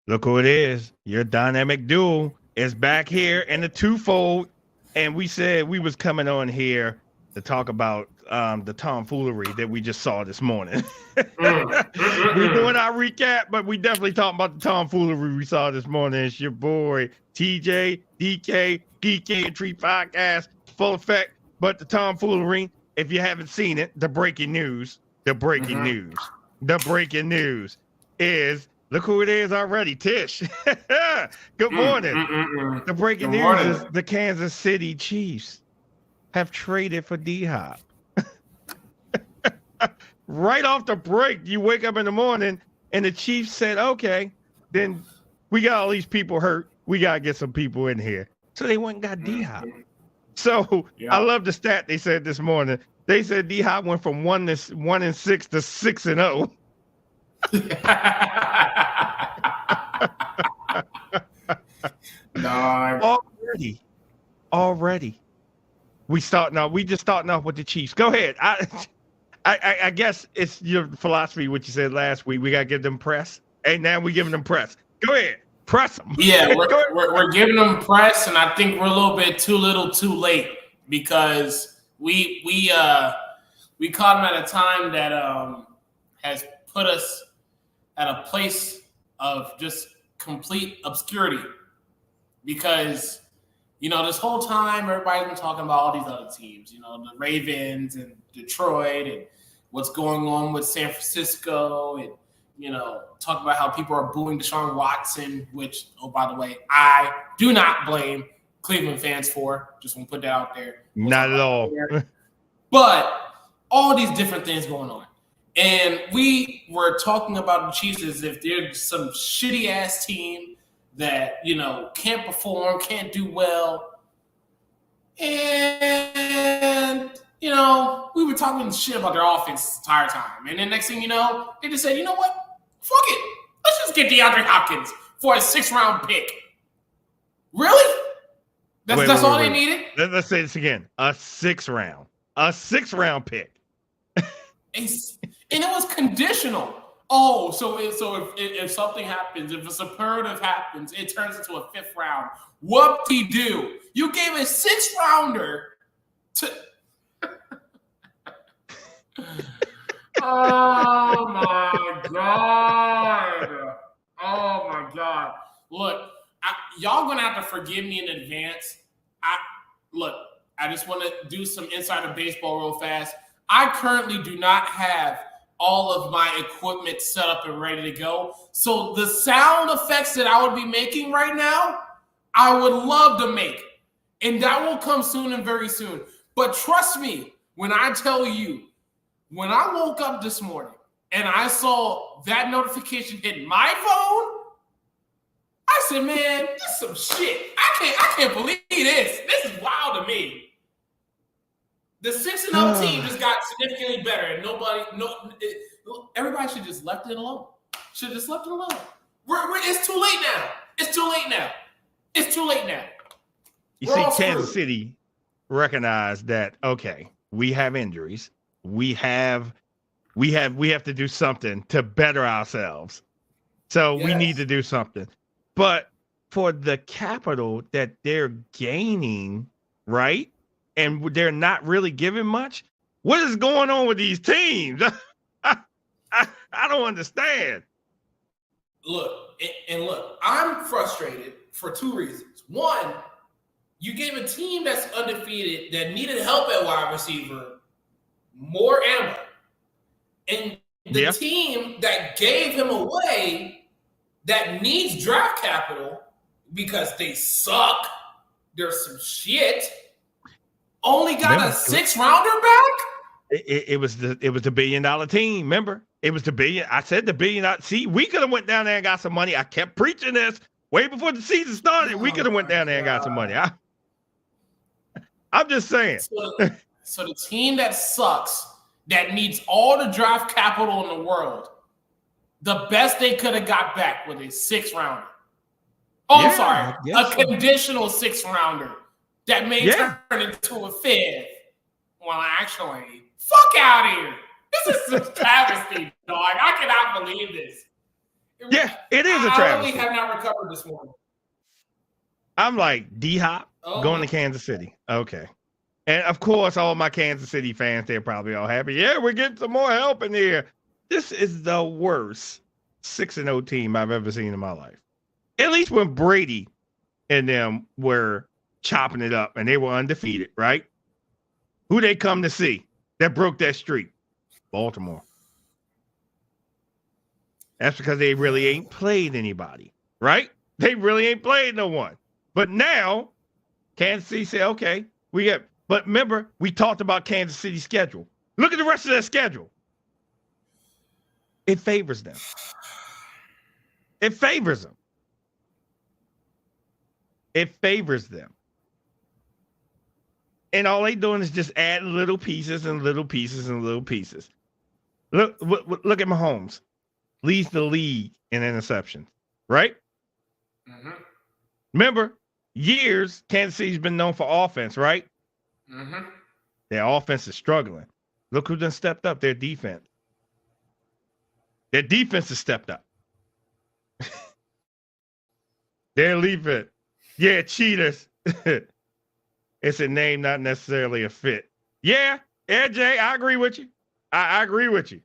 Look who it is. Your dynamic duo is back here in the twofold. And we said we was coming on here to talk about the tomfoolery that we just saw this morning. We doing our recap, but we definitely talking about the tomfoolery we saw this morning. It's your boy TJ, DK, DK and Tree Podcast, full effect. But the tomfoolery, if you haven't seen it, the breaking news is look who it is already, Tish. Good morning. The breaking news is the Kansas City Chiefs have traded for D-Hop. Right off the break, you wake up in the morning and the Chiefs said, okay, then we got all these people hurt. We got to get some people in here. So they went and got D-Hop. So I love the stat they said this morning. They said D-Hop went from 1-6 to 6-0. Already. We just starting off with the Chiefs. Go ahead. I guess it's your philosophy, what you said last week. We got to give them press. And now we're giving them press. Go ahead. Press them. Yeah, we're giving them press, and I think we're a little bit too little too late because we caught them at a time that has put us at a place of just complete obscurity because, this whole time everybody's been talking about all these other teams, the Ravens and Detroit and what's going on with San Francisco and, talk about how people are booing Deshaun Watson, which, oh, by the way, I do not blame Cleveland fans for. Just want to put that out there. Not at all. But all these different things going on. And we were talking about the Chiefs as if they're some shitty-ass team that, can't perform, can't do well. And, we were talking shit about their offense the entire time. And then next thing you know, they just said, you know what? Fuck it. Let's just get DeAndre Hopkins for a 6th-round pick. Really? That's all they needed? Let's say this again. A 6th-round pick. And it was conditional. Oh, so if something happens, if a superlative happens, it turns into a 5th round. Whoop-de-doo. You gave a 6th-rounder to... Oh, my God. Oh, my God. Look, y'all going to have to forgive me in advance. I just want to do some insider baseball real fast. I currently do not have all of my equipment set up and ready to go. So the sound effects that I would be making right now, I would love to make. And that will come soon and very soon. But trust me, when I tell you, when I woke up this morning and I saw that notification hit my phone, I said, man, this is some shit. I can't believe this. This is wild to me. The 6-0 team just got significantly better, and everybody should just left it alone. Should have just left it alone. It's too late now. It's too late now. You see, Kansas City recognized that, okay, we have injuries. We have to do something to better ourselves. So we need to do something. But for the capital that they're gaining, right? And they're not really giving much. What is going on with these teams? I don't understand. Look, I'm frustrated for 2 reasons. One, you gave a team that's undefeated that needed help at wide receiver more ammo. And the team that gave him away that needs draft capital because they suck, there's some shit, only got a 6th-rounder back? It was the $1 billion team, remember? It was the billion. I said the $1 billion. See, we could have went down there and got some money. I kept preaching this way before the season started. We could have went down there and got some money. I'm just saying. So the team that sucks, that needs all the draft capital in the world, the best they could have got back was a 6th-rounder. Oh, I'm sorry, a conditional 6th-rounder that may turn into a 5th. Well, actually, fuck out of here. This is some travesty, dog. I cannot believe this. Yeah, it is a I travesty. really have not recovered this morning. I'm like D-Hop going to Kansas City. Okay. And of course, all my Kansas City fans, they're probably all happy. Yeah, we're getting some more help in here. This is the worst 6-0 team I've ever seen in my life. At least when Brady and them were chopping it up and they were undefeated, right? Who they come to see that broke that streak? Baltimore. That's because they really ain't played anybody, right? They really ain't played no one. But now, Kansas City said, okay, but remember, we talked about Kansas City's schedule. Look at the rest of their schedule. It favors them. It favors them. It favors them. And all they doing is just adding little pieces and little pieces and little pieces. Look at Mahomes. Leads the league in interceptions, right? Mm-hmm. Remember, years Kansas City's been known for offense, right? Mm-hmm. Their offense is struggling. Look who done stepped up, their defense. Their defense has stepped up. Their defense. Yeah, cheaters. It's a name, not necessarily a fit. Yeah, AJ, I agree with you. I agree with you.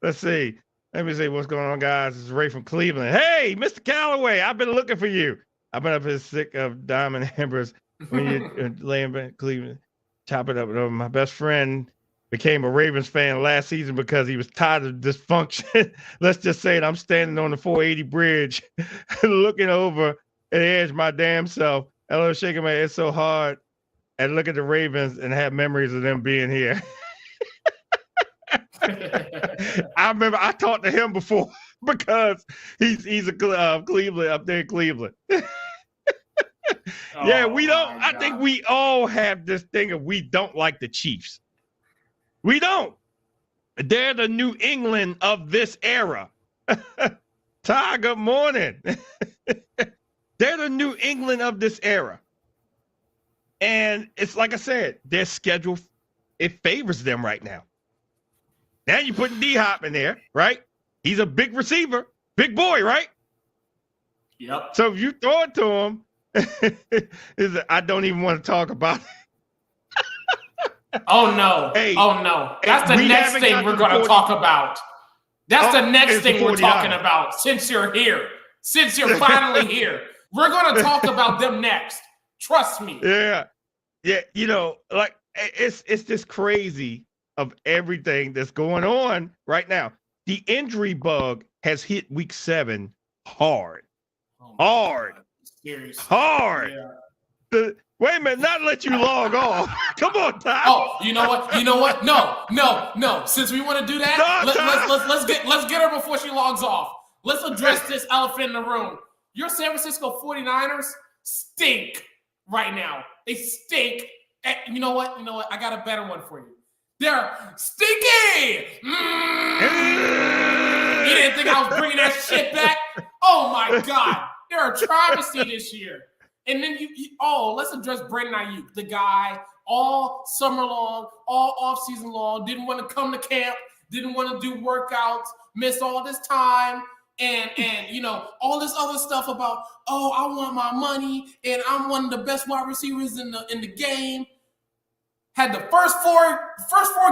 Let's see. Let me see what's going on, guys. This is Ray from Cleveland. Hey, Mr. Callaway, I've been looking for you. I've been up here sick of Diamond Embers when you're laying back in Cleveland, chopping up. My best friend became a Ravens fan last season because he was tired of dysfunction. Let's just say that I'm standing on the 480 bridge looking over at the edge of my damn self. Hello, shaking my head so hard and look at the Ravens and have memories of them being here. I remember I talked to him before because he's a Cleveland up there in Cleveland. Yeah, we don't. I think we all have this thing of we don't like the Chiefs. We don't. They're the New England of this era. Ty, good morning. They're the New England of this era. And it's like I said, their schedule, it favors them right now. Now you're putting D-Hop in there, right? He's a big receiver, big boy, right? Yep. So if you throw it to him, I don't even want to talk about it. Oh, no. Hey, oh, no. That's the next thing we're going to talk about. That's the next thing we're talking about since you're here. Since you're finally here. We're going to talk about them next. Trust me. Yeah. Yeah. You know, like it's just crazy of everything that's going on right now. The injury bug has hit week 7 hard. Hard. Seriously. Hard. Yeah. Wait a minute, not let you log off. Come on, Ty. Oh, you know what? You know what? No. Since we want to do that, let's get her before she logs off. Let's address this elephant in the room. Your San Francisco 49ers stink right now. They stink. And you know what? I got a better one for you. They're stinky. You didn't think I was bringing that shit back? Oh my God. They're a travesty this year. And then let's address Brandon Ayuk, the guy all summer long, all offseason long, didn't want to come to camp, didn't want to do workouts, missed all this time, and all this other stuff about, I want my money, and I'm one of the best wide receivers in the game. Had the first four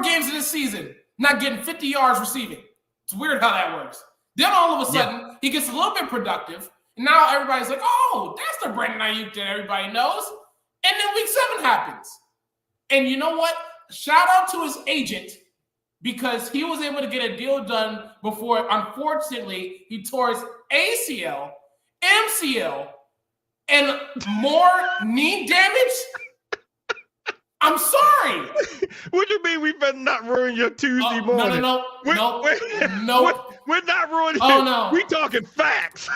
games of this season not getting 50 yards receiving. It's weird how that works. Then all of a sudden, he gets a little bit productive. Now everybody's like, that's the Brandon Ayuk that everybody knows. And then week 7 happens. And you know what? Shout out to his agent because he was able to get a deal done before, unfortunately, he tore his ACL, MCL, and more knee damage. I'm sorry. What do you mean we better not ruin your Tuesday morning? No. We're not ruining it. No. We talking facts.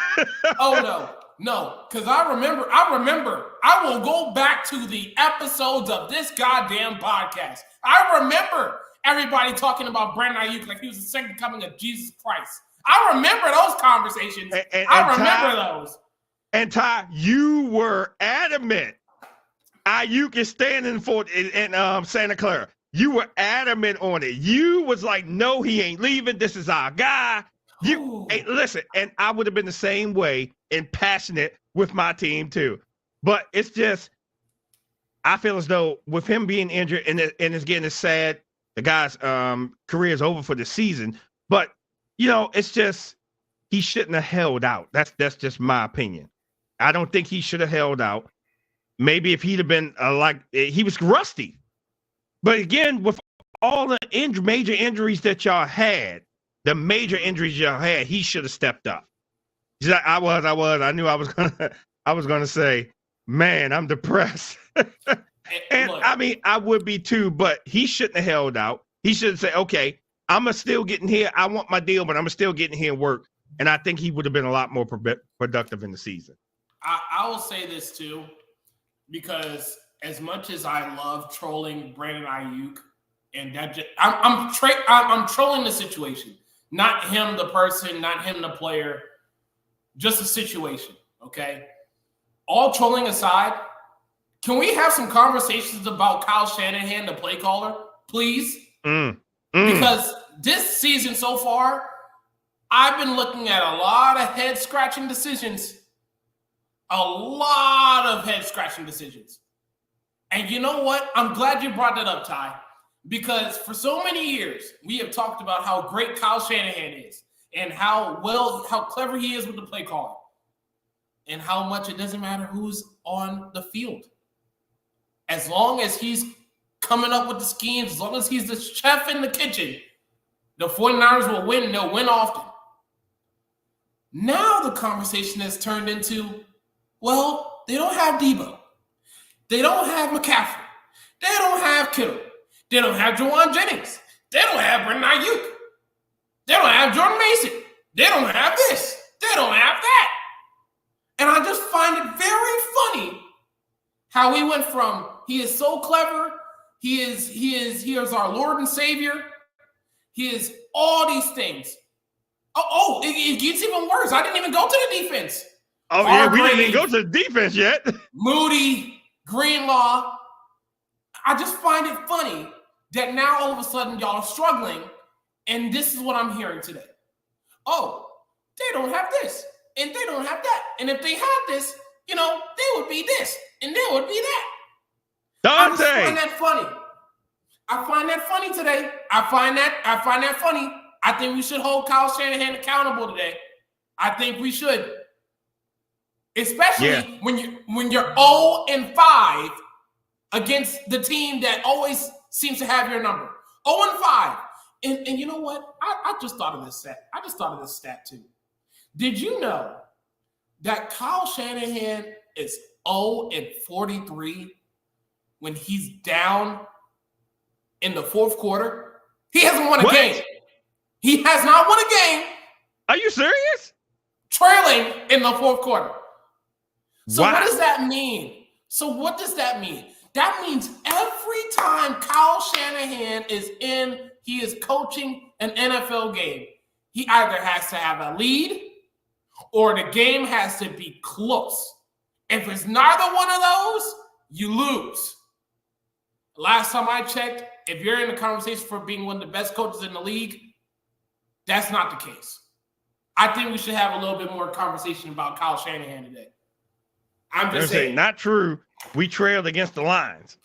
No. Because I remember. I will go back to the episodes of this goddamn podcast. I remember everybody talking about Brandon Ayuk like he was the second coming of Jesus Christ. I remember those conversations. I remember those. And Ty, you were adamant. Ayuk is standing for in Santa Clara. You were adamant on it. You was like, no, he ain't leaving. This is our guy. Hey, listen, and I would have been the same way and passionate with my team too. But it's just, I feel as though with him being injured and it's getting sad, the guy's career is over for the season. But it's just he shouldn't have held out. That's just my opinion. I don't think he should have held out. Maybe if he'd have been he was rusty. But again, with all the major injuries that y'all had, he should have stepped up. He's like, I knew I was gonna say, man, I'm depressed. And look, I mean, I would be too, but he shouldn't have held out. He should have said, okay, I'm still getting here. I want my deal, but I'm still getting here and work. And I think he would have been a lot more productive in the season. I will say this too, because as much as I love trolling Brandon Ayuk, and that I'm trolling the situation, not him the person, not him the player, just the situation. Okay, all trolling aside, can we have some conversations about Kyle Shanahan, the play caller, please? Because this season so far, I've been looking at a lot of head-scratching decisions. A lot of head-scratching decisions. And you know what? I'm glad you brought that up, Ty. Because for so many years, we have talked about how great Kyle Shanahan is and how clever he is with the play calling. And how much it doesn't matter who's on the field. As long as he's coming up with the schemes, as long as he's the chef in the kitchen, the 49ers will win. They'll win often. Now the conversation has turned into, well, they don't have Debo. They don't have McCaffrey. They don't have Kittle. They don't have Juwan Jennings. They don't have Brandon Ayuk. They don't have Jordan Mason. They don't have this. They don't have that. And I just find it very funny how we went from he is so clever, he is our Lord and Savior, he is all these things. It gets even worse. I didn't even go to the defense. Oh, yeah, we didn't even go to the defense yet. Moody, Greenlaw. I just find it funny that now all of a sudden y'all are struggling, and this is what I'm hearing today. Oh, they don't have this, and they don't have that. And if they had this, they would be this, and they would be that. Dante. I find that funny. I find that funny today. I find that funny. I think we should hold Kyle Shanahan accountable today. I think we should. Especially when you're 0-5 against the team that always seems to have your number. 0-5. And you know what? I just thought of this stat too. Did you know that Kyle Shanahan is 0-43 when he's down in the fourth quarter? He hasn't won a game. He has not won a game. Are you serious? Trailing in the fourth quarter. So wow. What does that mean? That means every time Kyle Shanahan he is coaching an NFL game, he either has to have a lead or the game has to be close. If it's neither one of those, you lose. Last time I checked, if you're in the conversation for being one of the best coaches in the league, that's not the case. I think we should have a little bit more conversation about Kyle Shanahan today. I'm just saying. Not true. We trailed against the Lions.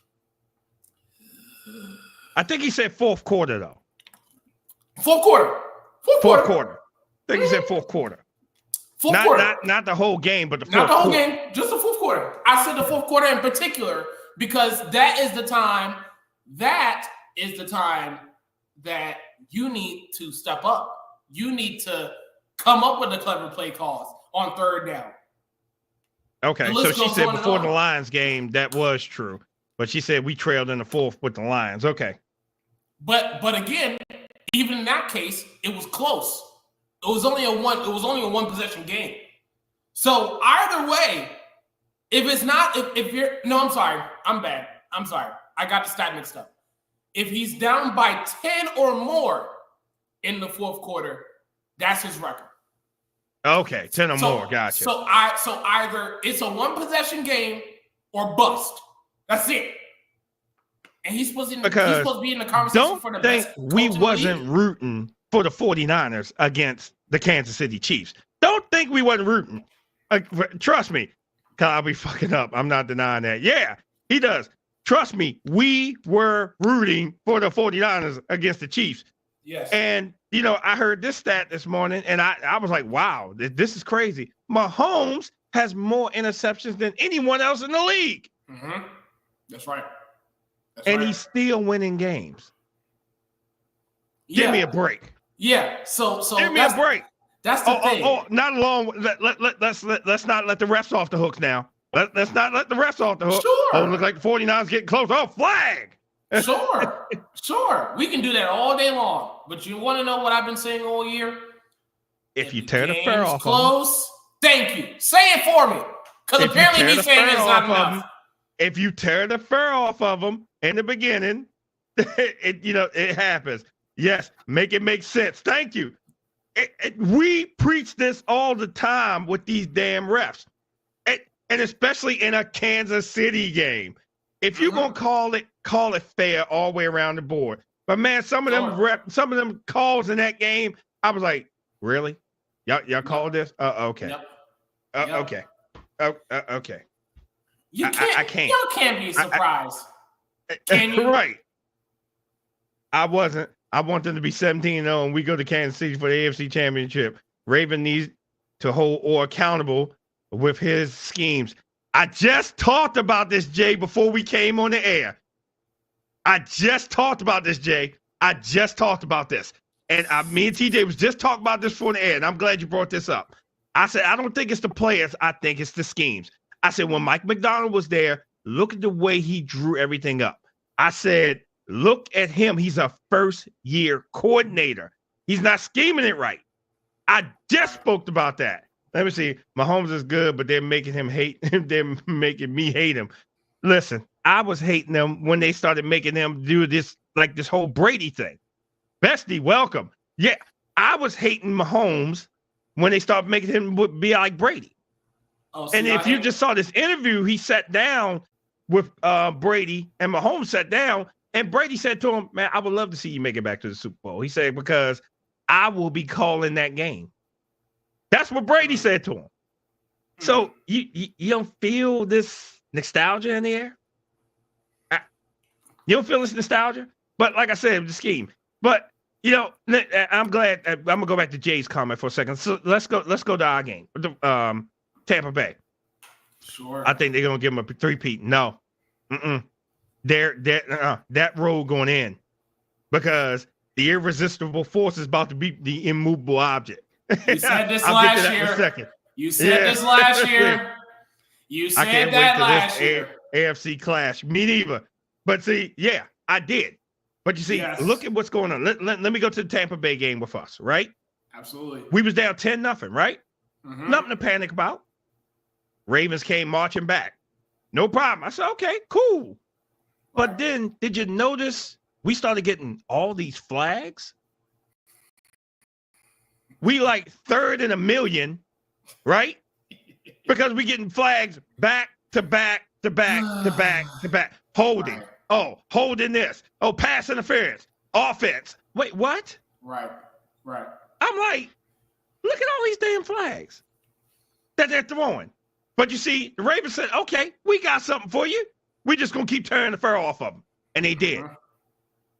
I think he said fourth quarter, though. Fourth quarter. I think he said fourth quarter. Not the whole game, but the fourth quarter. Not the whole game, just the fourth quarter. I said the fourth quarter in particular because that is the time that you need to step up. You need to come up with the clever play calls on third down. Okay, so she said before the Lions game, that was true. But she said we trailed in the fourth with the Lions. Okay. But again, even in that case, it was close. It was only a one possession game. So either way, I'm sorry. I'm bad. I'm sorry. I got the stat mixed up. If he's down by 10 or more in the fourth quarter, that's his record. Okay, 10 or more. Gotcha. So either it's a one possession game or bust. That's it. And he's supposed to be in the conversation for the best coach we wasn't rooting for the 49ers against the Kansas City Chiefs. Don't think we wasn't rooting. Trust me, I'll be fucking up. I'm not denying that. Yeah, he does. Trust me, we were rooting for the 49ers against the Chiefs. Yes. And, you know, I heard this stat this morning, and I was like, wow, this is crazy. Mahomes has more interceptions than anyone else in the league. Mm-hmm. That's right. And he's still winning games. Yeah. Give me a break. Yeah. So give me a break. That's the thing. Not along. Let's not let the refs off the hooks now. Let's not let the refs off the hook. Sure. Oh, look like the 49ers getting close. Oh, flag. Sure. We can do that all day long. But you want to know what I've been saying all year? If you tear the fur off close, thank you. Say it for me. Because apparently me saying it's not enough. If you tear the fur off of them in the beginning, it happens. Yes, make it make sense. Thank you. We preach this all the time with these damn refs. And especially in a Kansas City game. If you're gonna call it fair all the way around the board. But man, some of them calls in that game, I was like, really? Y'all called this? Okay. Yep. Okay. Okay. I can't. Y'all can't be surprised. Can you? Right. I wasn't. I want them to be 17-0 and we go to Kansas City for the AFC Championship. Raven needs to hold Orr accountable with his schemes. I just talked about this, Jay, before we came on the air. I just talked about this, Jay. I just talked about this. And me and TJ was just talking about this before the air, and I'm glad you brought this up. I said, I don't think it's the players. I think it's the schemes. I said, when Mike McDonald was there, look at the way he drew everything up. I said, look at him. He's a first-year coordinator. He's not scheming it right. I just spoke about that. Let me see. Mahomes is good, but they're making him hate. They're making me hate him. Listen, I was hating them when they started making them do this, like this whole Brady thing. Bestie, welcome. Yeah, I was hating Mahomes when they started making him be like Brady. And if you just saw this interview, he sat down with Brady, and Mahomes sat down, and Brady said to him, man, I would love to see you make it back to the Super Bowl. He said, because I will be calling that game. That's what Brady said to him. So you don't feel this nostalgia in the air? You don't feel this nostalgia? But like I said, the scheme. But, I'm glad. I'm going to go back to Jay's comment for a second. So let's go to our game. Tampa Bay. Sure. I think they're going to give them a three-peat. No. That road going in because the irresistible force is about to beat the immovable object. You said this last year. You said this last year. You said that last year. AFC clash. Me neither. But see, yeah, I did. But you see, look at what's going on. Let me go to the Tampa Bay game with us, right? Absolutely. We was down 10-0, right? Mm-hmm. Nothing to panic about. Ravens came marching back. No problem. I said, okay, cool. But then, did you notice we started getting all these flags? We like third in a million, right? Because we getting flags back to back to back to back to back. Holding. Oh, holding this. Oh, pass interference. Offense. Wait, what? Right. I'm like, look at all these damn flags that they're throwing. But you see, the Ravens said, okay, we got something for you. We're just going to keep tearing the fur off of them. And they did.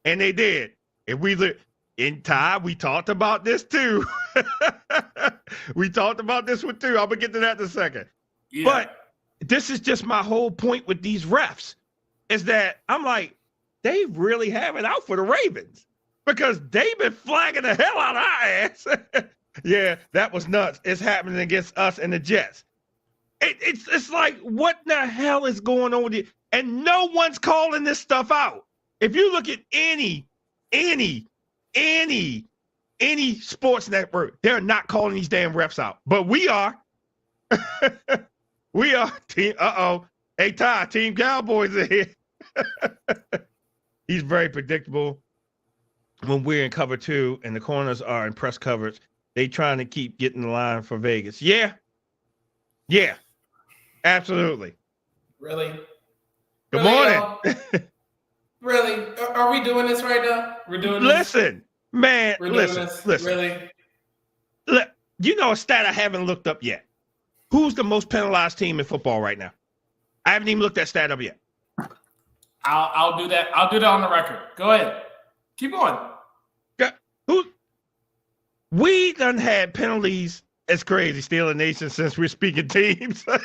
And they did. And in Ty, we talked about this too. We talked about this one too. I'm going to get to that in a second. Yeah. But this is just my whole point with these refs is that I'm like, they really have it out for the Ravens because they've been flagging the hell out of our ass. Yeah, that was nuts. It's happening against us and the Jets. It's like, what the hell is going on with it? And no one's calling this stuff out. If you look at any sports network, they're not calling these damn refs out. But we are. We are. Hey, Ty, Team Cowboys are here. He's very predictable. When we're in cover 2 and the corners are in press coverage, they trying to keep getting the line for Vegas. Yeah, absolutely. Really? Good morning. Really? Are we doing this right now? We're doing this? Listen, Man, We're doing listen. this? Really? Look, you know a stat I haven't looked up yet. Who's the most penalized team in football right now? I haven't even looked that stat up yet. I'll do that. I'll do that on the record. Go ahead. Keep going. Who? We done had penalties. It's crazy, Steeler Nation, since we're speaking teams. That's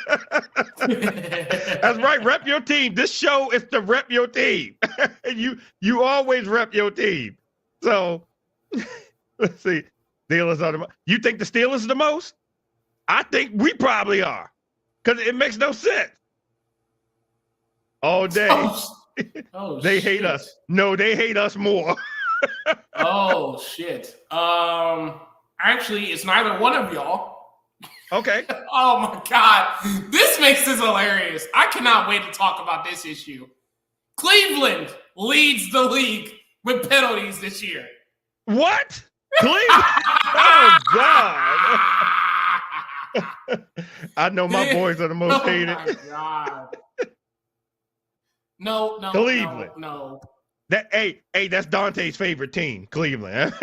right. Rep your team. This show is to rep your team. you always rep your team. So let's see. Steelers are the most. You think the Steelers are the most? I think we probably are. Because it makes no sense. All day. They hate us. No, they hate us more. Oh shit. Actually, it's neither one of y'all. Okay. Oh my God. This makes this hilarious. I cannot wait to talk about this issue. Cleveland leads the league with penalties this year. What? Cleveland? Oh God. I know my boys are the most hated. Oh my God. No, Cleveland. no. That's Dante's favorite team, Cleveland.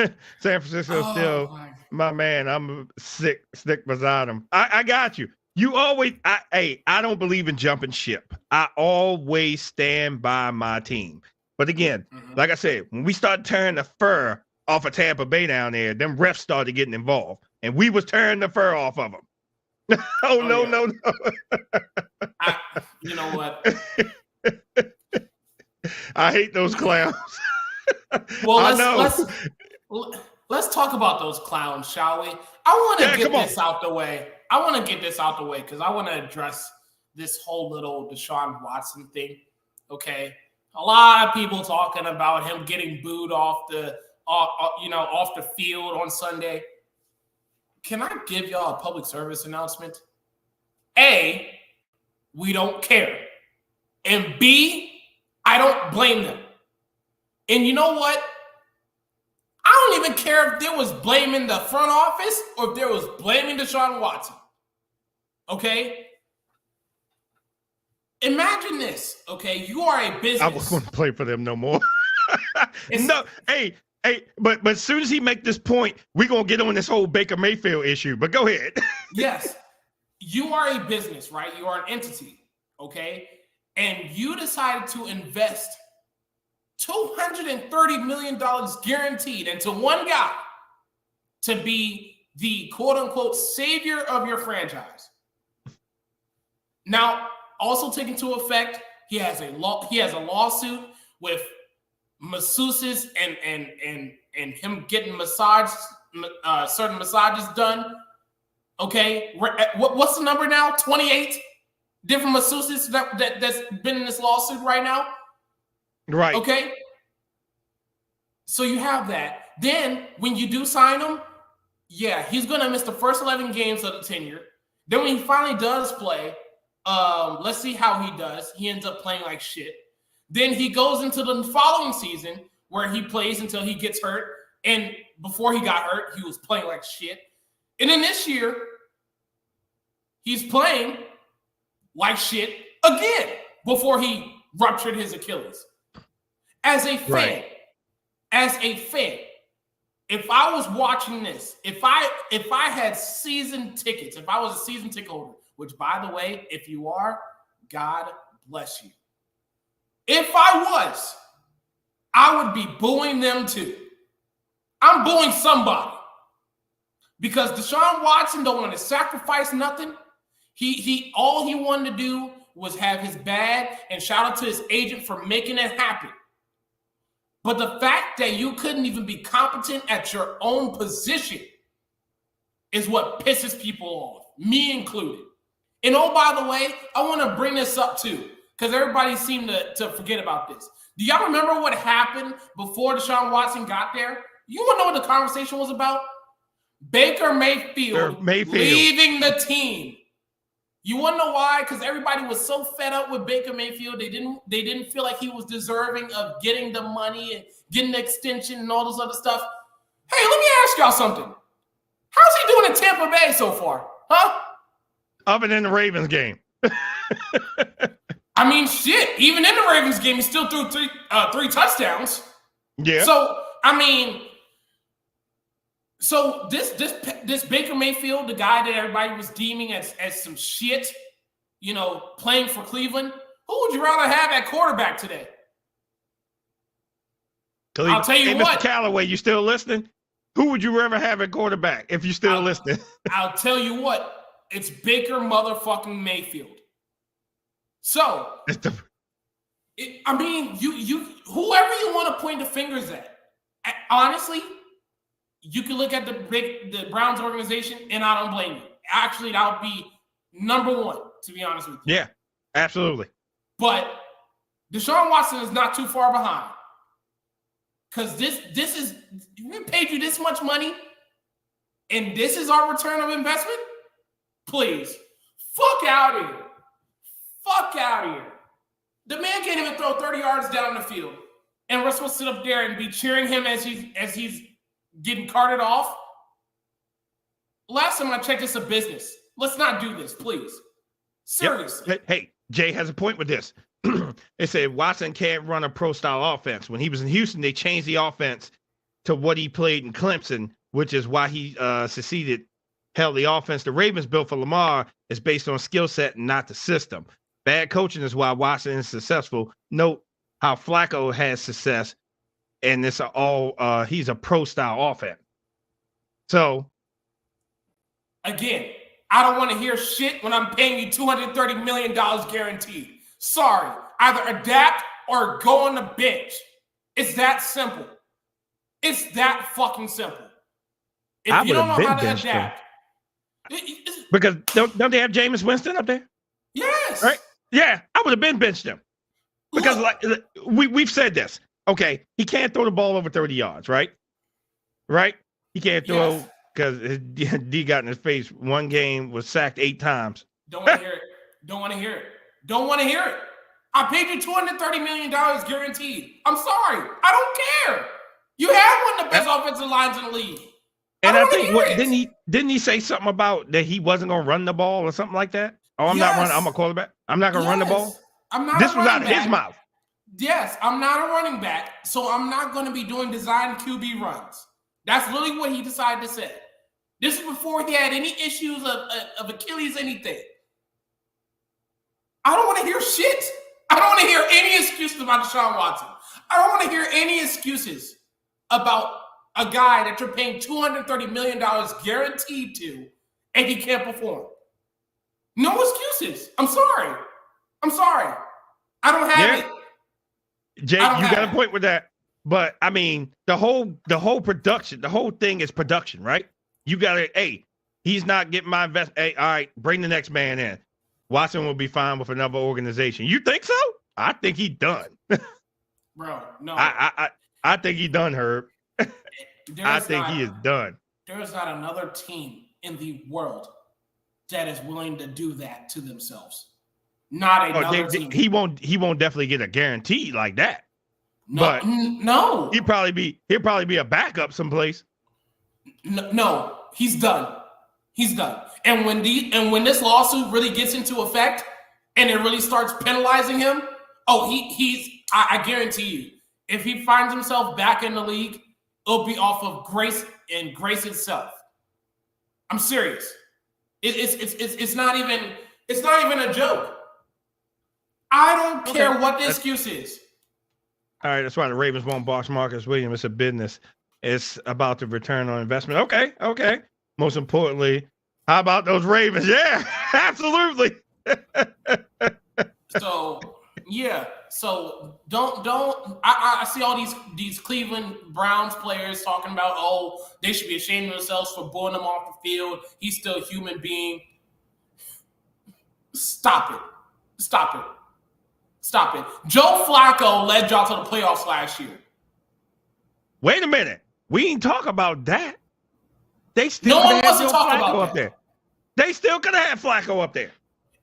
San Francisco still my man. I'm sick beside him. I got you. You always I don't believe in jumping ship. I always stand by my team. But again, like I said, when we started turning the fur off of Tampa Bay down there, them refs started getting involved. And we was turning the fur off of them. No. You know what? I hate those clowns. Well, let's talk about those clowns, shall we? I want to get this out the way. Because I want to address this whole little Deshaun Watson thing. Okay, a lot of people talking about him getting booed off the field on Sunday. Can I give y'all a public service announcement? A, we don't care, and B, I don't blame them. And you know what? I don't even care if there was blaming the front office or if there was blaming Deshaun Watson. Okay? Imagine this, okay? You are a business. I was going to play for them no more. No, hey, but as soon as he make this point, we're going to get on this whole Baker Mayfield issue. But go ahead. Yes. You are a business, right? You are an entity, okay? And you decided to invest $230 million guaranteed into one guy to be the quote-unquote savior of your franchise. Now, also take into effect, he has a lawsuit with masseuses and him getting certain massages done. Okay, what's the number now? 28 different masseuses that's been in this lawsuit right now. Right. Okay. So you have that. Then when you do sign him, yeah, he's gonna miss the first 11 games of the tenure. Then when he finally does play, let's see how he does. He ends up playing like shit. Then he goes into the following season where he plays until he gets hurt. And before he got hurt, he was playing like shit. And then this year, he's playing like shit again before he ruptured his Achilles. As a fan, if I was watching this, if I had season tickets, if I was a season ticket holder, which by the way, if you are, God bless you. If I was, I would be booing them too. I'm booing somebody because Deshaun Watson don't want to sacrifice nothing. He all he wanted to do was have his bag, and shout out to his agent for making it happen. But the fact that you couldn't even be competent at your own position is what pisses people off, me included. And oh, by the way, I want to bring this up too, because everybody seemed to forget about this. Do y'all remember what happened before Deshaun Watson got there? You want to know what the conversation was about? Baker Mayfield leaving the team. You want to know why? Because everybody was so fed up with Baker Mayfield. They didn't feel like he was deserving of getting the money and getting the extension and all this other stuff. Hey, let me ask y'all something. How's he doing in Tampa Bay so far? Huh? Other than the Ravens game. I mean, shit. Even in the Ravens game, he still threw three touchdowns. Yeah. So, I mean, So this Baker Mayfield, the guy that everybody was deeming as some shit, playing for Cleveland, who would you rather have at quarterback today? I'll tell you what. Mr. Callaway, you still listening? Who would you rather have at quarterback if you're still listening? I'll tell you what. It's Baker motherfucking Mayfield. So, I mean, you whoever you want to point the fingers at, honestly, you can look at the Browns organization, and I don't blame you. Actually, that would be number one, to be honest with you. Yeah, absolutely. But Deshaun Watson is not too far behind. Because this is, we paid you this much money, and this is our return of investment? Please. Fuck out of here. Fuck out of here. The man can't even throw 30 yards down the field. And we're supposed to sit up there and be cheering him as he's getting carted off. Last time I checked, it's a business. Let's not do this, please. Seriously. Yep. Hey, Jay has a point with this. They said Watson can't run a pro-style offense. When he was in Houston, they changed the offense to what he played in Clemson, which is why he succeeded. Hell, the offense the Ravens built for Lamar is based on skill set and not the system. Bad coaching is why Watson is successful. Note how Flacco has success, and it's all he's a pro-style offense. So, again, I don't want to hear shit when I'm paying you $230 million guaranteed. Sorry, either adapt or go on the bench. It's that simple. It's that fucking simple. If you don't know how to adapt. Because don't they have Jameis Winston up there? Yes. Right? Yeah, I would have been benched him. Because we've said this. Okay, he can't throw the ball over 30 yards, right? Right? He can't throw because D got in his face. One game was sacked 8 times. Don't want to hear it. Don't want to hear it. Don't want to hear it. I paid you $230 million guaranteed. I'm sorry. I don't care. You have one of the best offensive lines in the league. And I think didn't he say something about that he wasn't gonna run the ball or something like that? Oh, I'm not running. I'm a quarterback. I'm not gonna run the ball. This was out of his mouth. Yes, I'm not a running back, so I'm not going to be doing design QB runs. That's literally what he decided to say. This is before he had any issues of Achilles, anything. I don't want to hear shit. I don't want to hear any excuses about Deshaun Watson. I don't want to hear any excuses about a guy that you're paying $230 million guaranteed to, and he can't perform. No excuses. I'm sorry. I don't have it. Jay, you got a point with that. But I mean, the whole production, the whole thing is production, right? You gotta, he's not getting my investment. Hey, all right, bring the next man in. Watson will be fine with another organization. You think so? I think he done. Bro, no. I think he done, Herb. I think he is done. There is not another team in the world that is willing to do that to themselves. Not another team. He won't definitely get a guarantee like that. No, but no. He'll probably be a backup someplace. No, he's done. He's done. And when this lawsuit really gets into effect and it really starts penalizing him, I guarantee you, if he finds himself back in the league, it'll be off of grace and grace itself. I'm serious. It's not even a joke. I don't care what the excuse is. All right, that's why the Ravens won't box Marcus Williams. It's a business. It's about the return on investment. Okay. Most importantly, how about those Ravens? Yeah, absolutely. So don't. I see all these Cleveland Browns players talking about, they should be ashamed of themselves for booing him off the field. He's still a human being. Stop it. Joe Flacco led y'all to the playoffs last year. Wait a minute. We ain't talk about that. They still no one wants to talk Flacco about up there. They still could have had Flacco up there.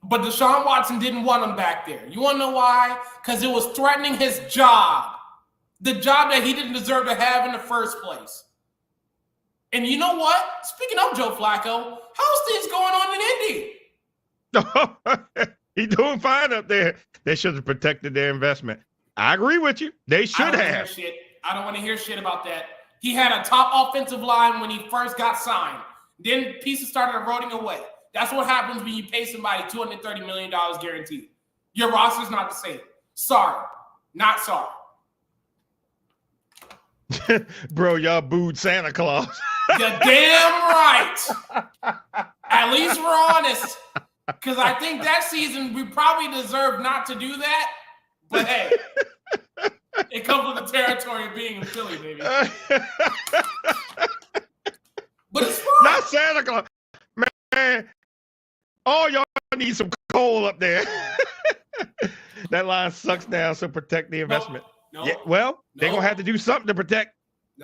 But Deshaun Watson didn't want him back there. You want to know why? Because it was threatening his job. The job that he didn't deserve to have in the first place. And you know what? Speaking of Joe Flacco, how's things going on in Indy? He's doing fine up there. They should have protected their investment. I agree with you. They should have. I don't want to hear shit about that. he had a top offensive line when he first got signed. Then pieces started eroding away. That's what happens when you pay somebody $230 million guaranteed. Your roster's not the same. Sorry. Not sorry. Bro, y'all booed Santa Claus. You're damn right. At least we're honest. Because I think that season we probably deserve not to do that. But hey, it comes with the territory of being in Philly, baby. But it's fun. Not Santa Claus. Man, all y'all need some coal up there. That line sucks now, so protect the investment. No, yeah, well, they're going to have to do something to protect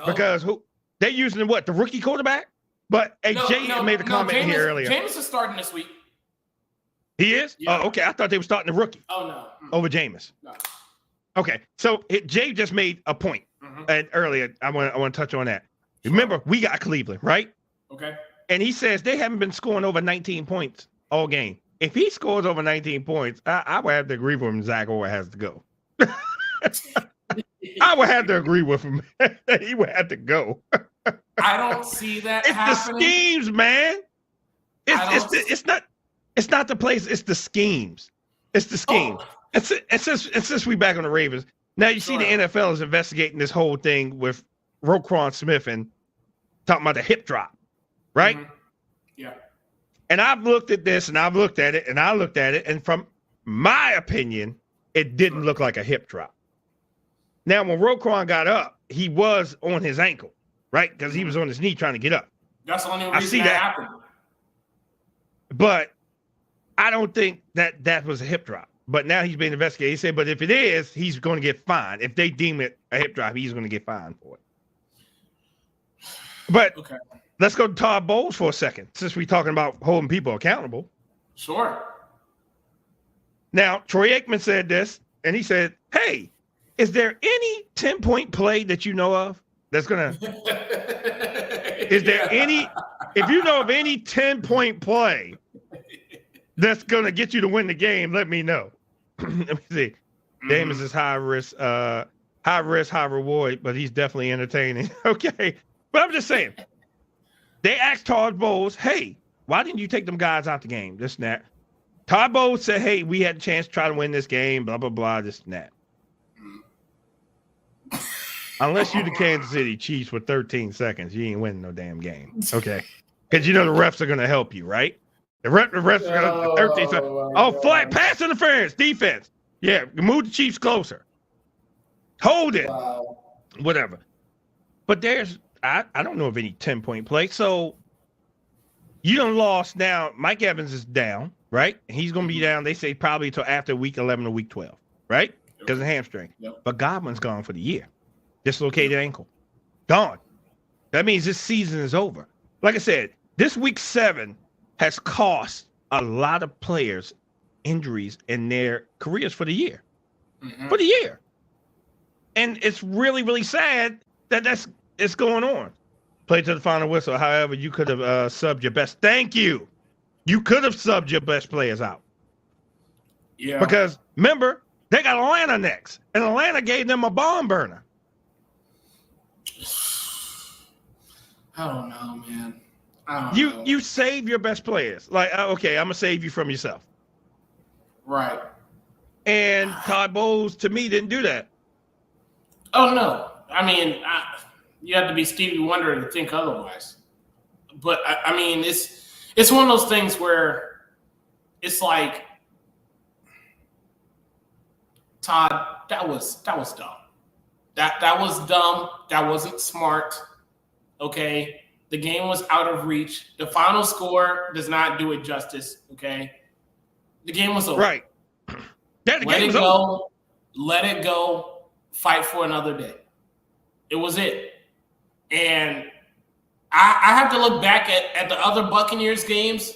because they're using what? The rookie quarterback? But Jay made a comment here earlier. Jameis is starting this week. He is? Yeah. Oh, okay. I thought they were starting the rookie. Oh, no. Over Jameis. No. Okay. So Jay just made a point earlier. I want to touch on that. Sure. Remember, we got Cleveland, right? Okay. And he says they haven't been scoring over 19 points all game. If he scores over 19 points, I would have to agree with him. Zach Orr has to go. I would have to agree with him. He would have to go. I don't see that it's happening. The schemes, man. It's not the place. It's the schemes. It's the schemes. And since we back on the Ravens, now you see the NFL is investigating this whole thing with Roquan Smith and talking about the hip drop, right? Mm-hmm. Yeah. And I've looked at this and I've looked at it and I looked at it. And from my opinion, it didn't look like a hip drop. Now, when Roquan got up, he was on his ankle, right? Because he was on his knee trying to get up. That's the only reason that happened. But I don't think that was a hip drop. But now he's being investigated. He said, but if it is, he's going to get fined. If they deem it a hip drop, he's going to get fined for it. But let's go to Todd Bowles for a second, since we're talking about holding people accountable. Sure. Now, Troy Aikman said this, and he said, hey, is there any 10-point play that you know of that's going to – is there any – if you know of any 10-point play that's going to get you to win the game, let me know. Let me see. Jameis is high risk, high reward, but he's definitely entertaining. Okay. But I'm just saying, they asked Todd Bowles, hey, why didn't you take them guys out the game? This and that. Todd Bowles said, hey, we had a chance to try to win this game, blah, blah, blah, this and that. Unless you're the Kansas City Chiefs with 13 seconds, you ain't winning no damn game. Okay. Because you know the refs are going to help you, right? The refs are going to 13 seconds. Oh, flag, pass interference, defense. Yeah, move the Chiefs closer. Hold it. Wow. Whatever. But there's, I don't know of any 10-point play. So you done lost now. Mike Evans is down, right? He's going to be down, they say, probably until after week 11 or week 12, right? Because of hamstring. Yep. But Godwin's gone for the year. Dislocated ankle. Gone. That means this season is over. Like I said, this week 7 has cost a lot of players injuries in their careers for the year. For the year. And it's really, really sad that it's going on. Play to the final whistle. However, you could have subbed your best. Thank you. You could have subbed your best players out. Yeah. Because remember, they got Atlanta next, and Atlanta gave them a bomb burner. I don't know, man. I don't know. You save your best players. Like, okay, I'm gonna save you from yourself. Right. And Todd Bowles, to me, didn't do that. Oh no. I mean, you have to be Stevie Wonder to think otherwise. But I mean, it's one of those things where it's like, Todd, that was dumb. That was dumb. That wasn't smart. Okay. The game was out of reach. The final score does not do it justice. Okay. The game was over. Right. Yeah, the Let game it was go. over. Let it go. Fight for another day. It was it. And I have to look back at the other Buccaneers games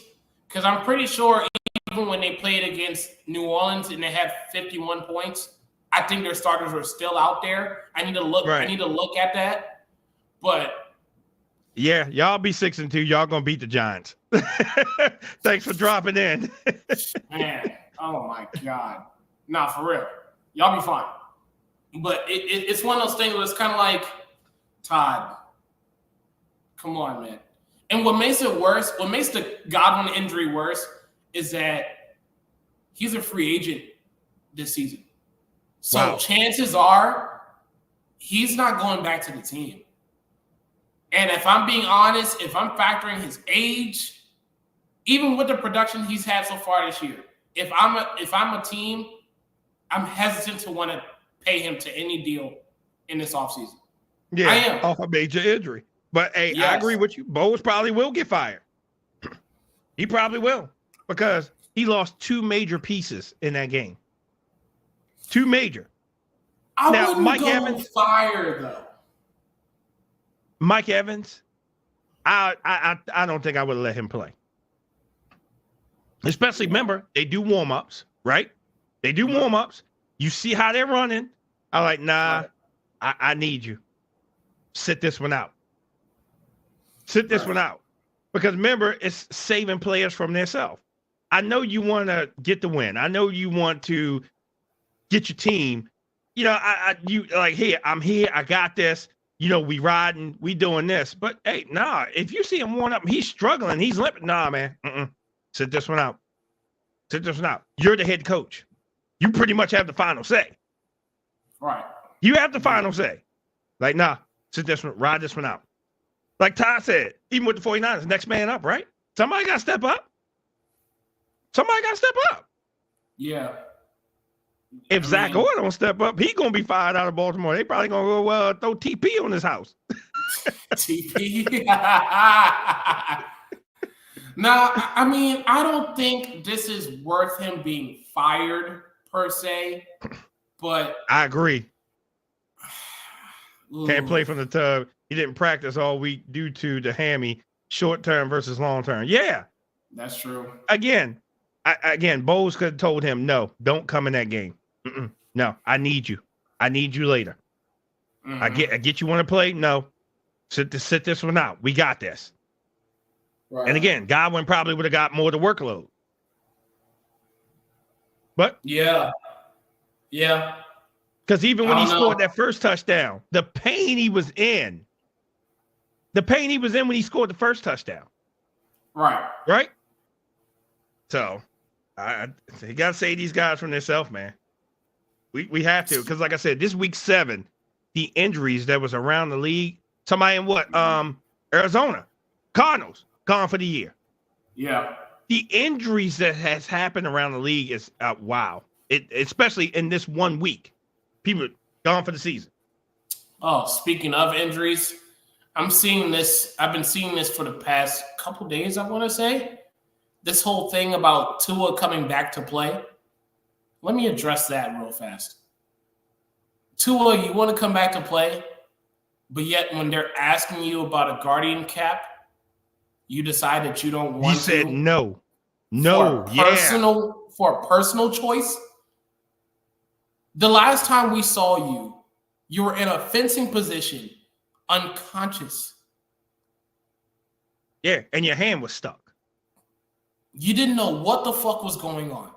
because I'm pretty sure even when they played against New Orleans and they had 51 points, I think their starters were still out there. I need to look. Right. I need to look at that. But yeah, y'all be 6-2. Y'all gonna beat the Giants. Thanks for dropping in. man, oh my God, nah, for real, y'all be fine. But it's one of those things where it's kind of like, Todd, Come on, man. And what makes it worse, what makes the Godwin injury worse, is that he's a free agent this season. So chances are he's not going back to the team. And if I'm being honest, if I'm factoring his age, even with the production he's had so far this year, if I'm a team, I'm hesitant to want to pay him to any deal in this offseason. Yeah, I am. off a major injury. But hey, Yes. I agree with you. Bowles probably will get fired. He probably will, because he lost 2 major pieces in that game. 2 major. I Now, wouldn't Mike go Evans- fire though. Mike Evans, I don't think I would let him play. Especially, remember, they do warm-ups, right? They do warm-ups. You see how they're running. I'm like, nah, I need you. Sit this one out. Sit this one out. Because remember, it's saving players from themselves. I know you want to get the win. I know you want to get your team. You know, you like, here, I'm here. I got this. You know, we riding, we doing this. But hey, nah, if you see him warm up, he's struggling, he's limping. Nah, man. Sit this one out. Sit this one out. You're the head coach. You pretty much have the final say. Right. You have the final say. Like, nah, sit this one, ride this one out. Like Todd said, even with the 49ers, next man up, right? Somebody got to step up. Somebody got to step up. Yeah. If Zach Orr don't step up, he going to be fired out of Baltimore. They probably going to go throw TP on his house. TP. Now, I mean, I don't think this is worth him being fired per se, but I agree. Can't play from the tub. He didn't practice all week due to the hammy, short term versus long term. Yeah. That's true. Again, Bowles could have told him, no, don't come in that game. No, I need you. I need you later. I get you want to play? No. Sit this one out. We got this. Right. And again, Godwin probably would have got more of the workload. But yeah. Because even when he scored that first touchdown, the pain he was in when he scored the first touchdown. Right? So, you got to save these guys from themselves, man. We have to. Because like I said, this week 7, the injuries that was around the league, somebody in Arizona, Cardinals, gone for the year. Yeah. The injuries that has happened around the league is, wow. Especially in this 1 week. People gone for the season. Oh, speaking of injuries, I'm seeing this. I've been seeing this for the past couple days, I want to say. This whole thing about Tua coming back to play. Let me address that real fast. Tua, you want to come back to play, but yet when they're asking you about a guardian cap, you decide that you don't want to. You said no. For a personal choice. The last time we saw you were in a fencing position, unconscious. Yeah, and your hand was stuck. You didn't know what the fuck was going on.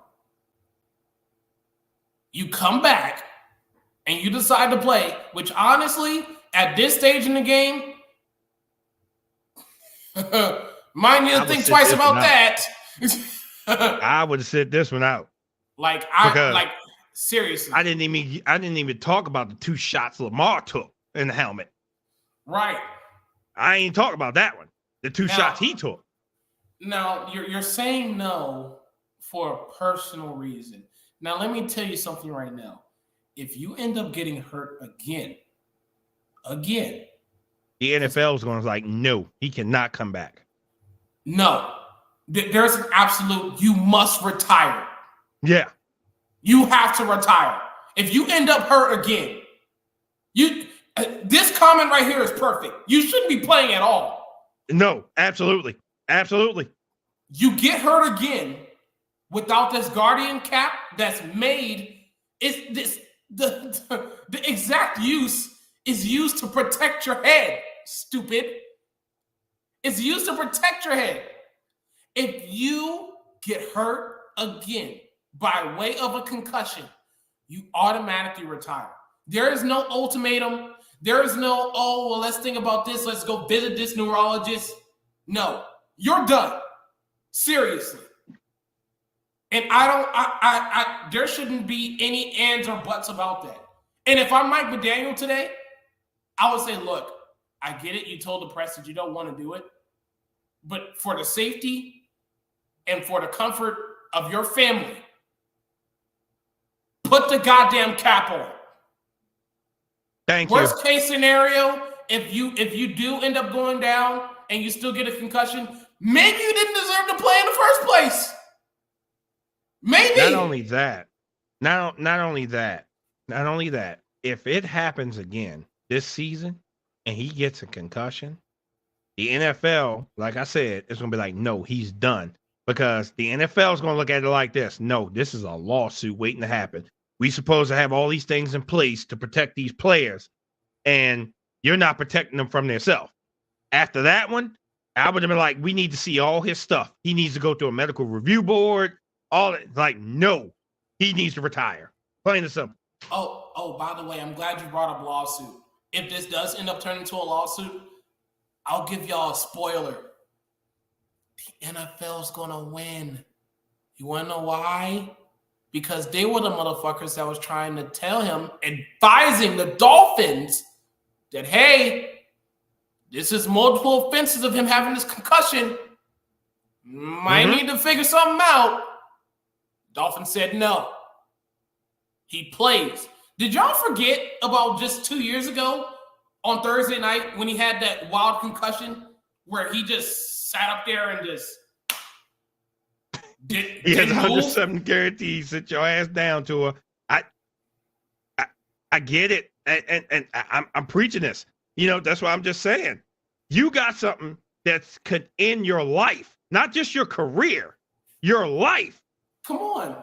You come back and you decide to play, which honestly, at this stage in the game, might need to think twice about that. I would have said this one out. Seriously. I didn't even talk about the 2 shots Lamar took in the helmet. Right. I ain't talk about that one. The 2 shots he took. Now, you're saying no for a personal reason. Now, let me tell you something right now. If you end up getting hurt again, the NFL is going to like, no, he cannot come back. No. There's an absolute, you must retire. Yeah. You have to retire. If you end up hurt again, this comment right here is perfect. You shouldn't be playing at all. No, absolutely. You get hurt again without this guardian cap that's made. The exact use is used to protect your head, stupid. It's used to protect your head. If you get hurt again by way of a concussion, you automatically retire. There is no ultimatum. There is no, oh, well, let's think about this. Let's go visit this neurologist. No, you're done. Seriously. And there shouldn't be any ands or buts about that. And if I'm Mike McDaniel today, I would say, look, I get it. You told the press that you don't want to do it. But for the safety and for the comfort of your family, put the goddamn cap on. Thank you. Worst case scenario, if you do end up going down and you still get a concussion, maybe you didn't deserve to play in the first place. Maybe. Not only that, if it happens again this season and he gets a concussion, the NFL, like I said, is going to be like, no, he's done. Because the NFL is going to look at it like this. No, this is a lawsuit waiting to happen. We supposed to have all these things in place to protect these players, and you're not protecting them from themselves. After that one, I would have been like, we need to see all his stuff. He needs to go to a medical review board. All that. Like, no, he needs to retire. Plain and simple. Oh, by the way, I'm glad you brought up lawsuit. If this does end up turning into a lawsuit, I'll give y'all a spoiler. The NFL's going to win. You want to know why? Because they were the motherfuckers that was trying to tell him, advising the Dolphins that, hey, this is multiple offenses of him having this concussion. Might need to figure something out. Dolphins said no. He plays. Did y'all forget about just 2 years ago on Thursday night when he had that wild concussion where he just sat up there and just he has 107 guarantees. Sit your ass down to her. I get it, and I'm preaching this. You know, that's why I'm just saying. You got something that could end your life, not just your career, your life. Come on,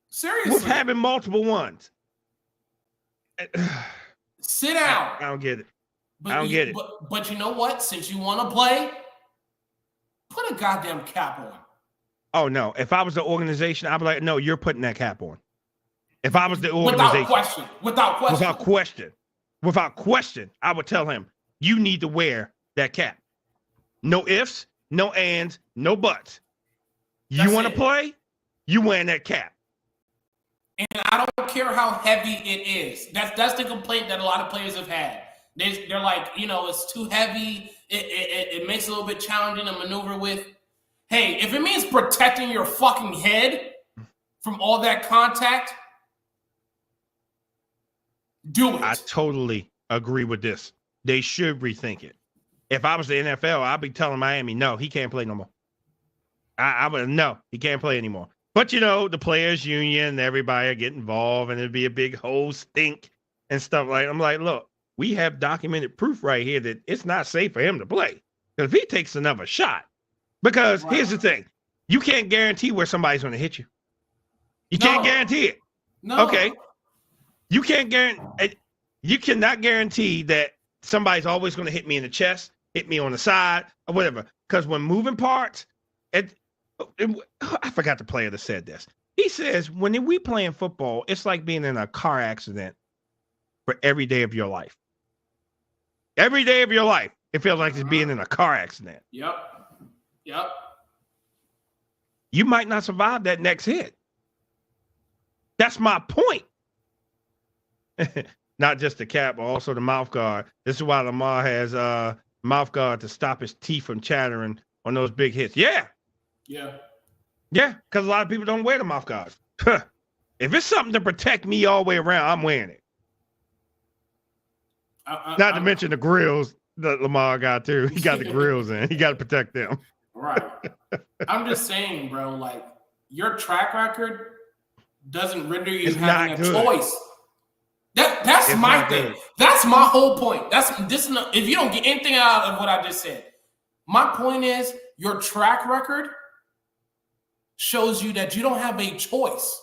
seriously. With having multiple ones. Sit down. I don't get it. But I don't get it. But you know what? Since you want to play, put a goddamn cap on. Oh, no. If I was the organization, I'd be like, no, you're putting that cap on. If I was the organization. Without question, I would tell him, you need to wear that cap. No ifs, no ands, no buts. You want to play? You wearing that cap. And I don't care how heavy it is. That's the complaint that a lot of players have had. They're like, you know, it's too heavy. It makes it a little bit challenging to maneuver with. Hey, if it means protecting your fucking head from all that contact, do it. I totally agree with this. They should rethink it. If I was the NFL, I'd be telling Miami, no, he can't play no more. I would, no, he can't play anymore. But, you know, the players' union, everybody get involved, and it'd be a big whole stink and stuff like that. I'm like, look, we have documented proof right here that it's not safe for him to play. Because if he takes another shot, because here's the thing, you can't guarantee where somebody's going to hit you. You can't guarantee it. No. Okay. You can't guarantee. You cannot guarantee that somebody's always going to hit me in the chest, hit me on the side, or whatever. Because when moving parts, I forgot the player that said this. He says, when we playing football, it's like being in a car accident for every day of your life. Every day of your life, it feels like it's being in a car accident. Yep. You might not survive that next hit. That's my point. Not just the cap, but also the mouth guard. This is why Lamar has mouth guard to stop his teeth from chattering on those big hits. Yeah, because a lot of people don't wear the mouth guards. If it's something to protect me all the way around, I'm wearing it. Not to mention the grills that Lamar got too. He got the grills in. He got to protect them. Right. I'm just saying, bro, like, your track record doesn't render you having a choice. That's my thing. That's my whole point. If you don't get anything out of what I just said, my point is your track record shows you that you don't have a choice.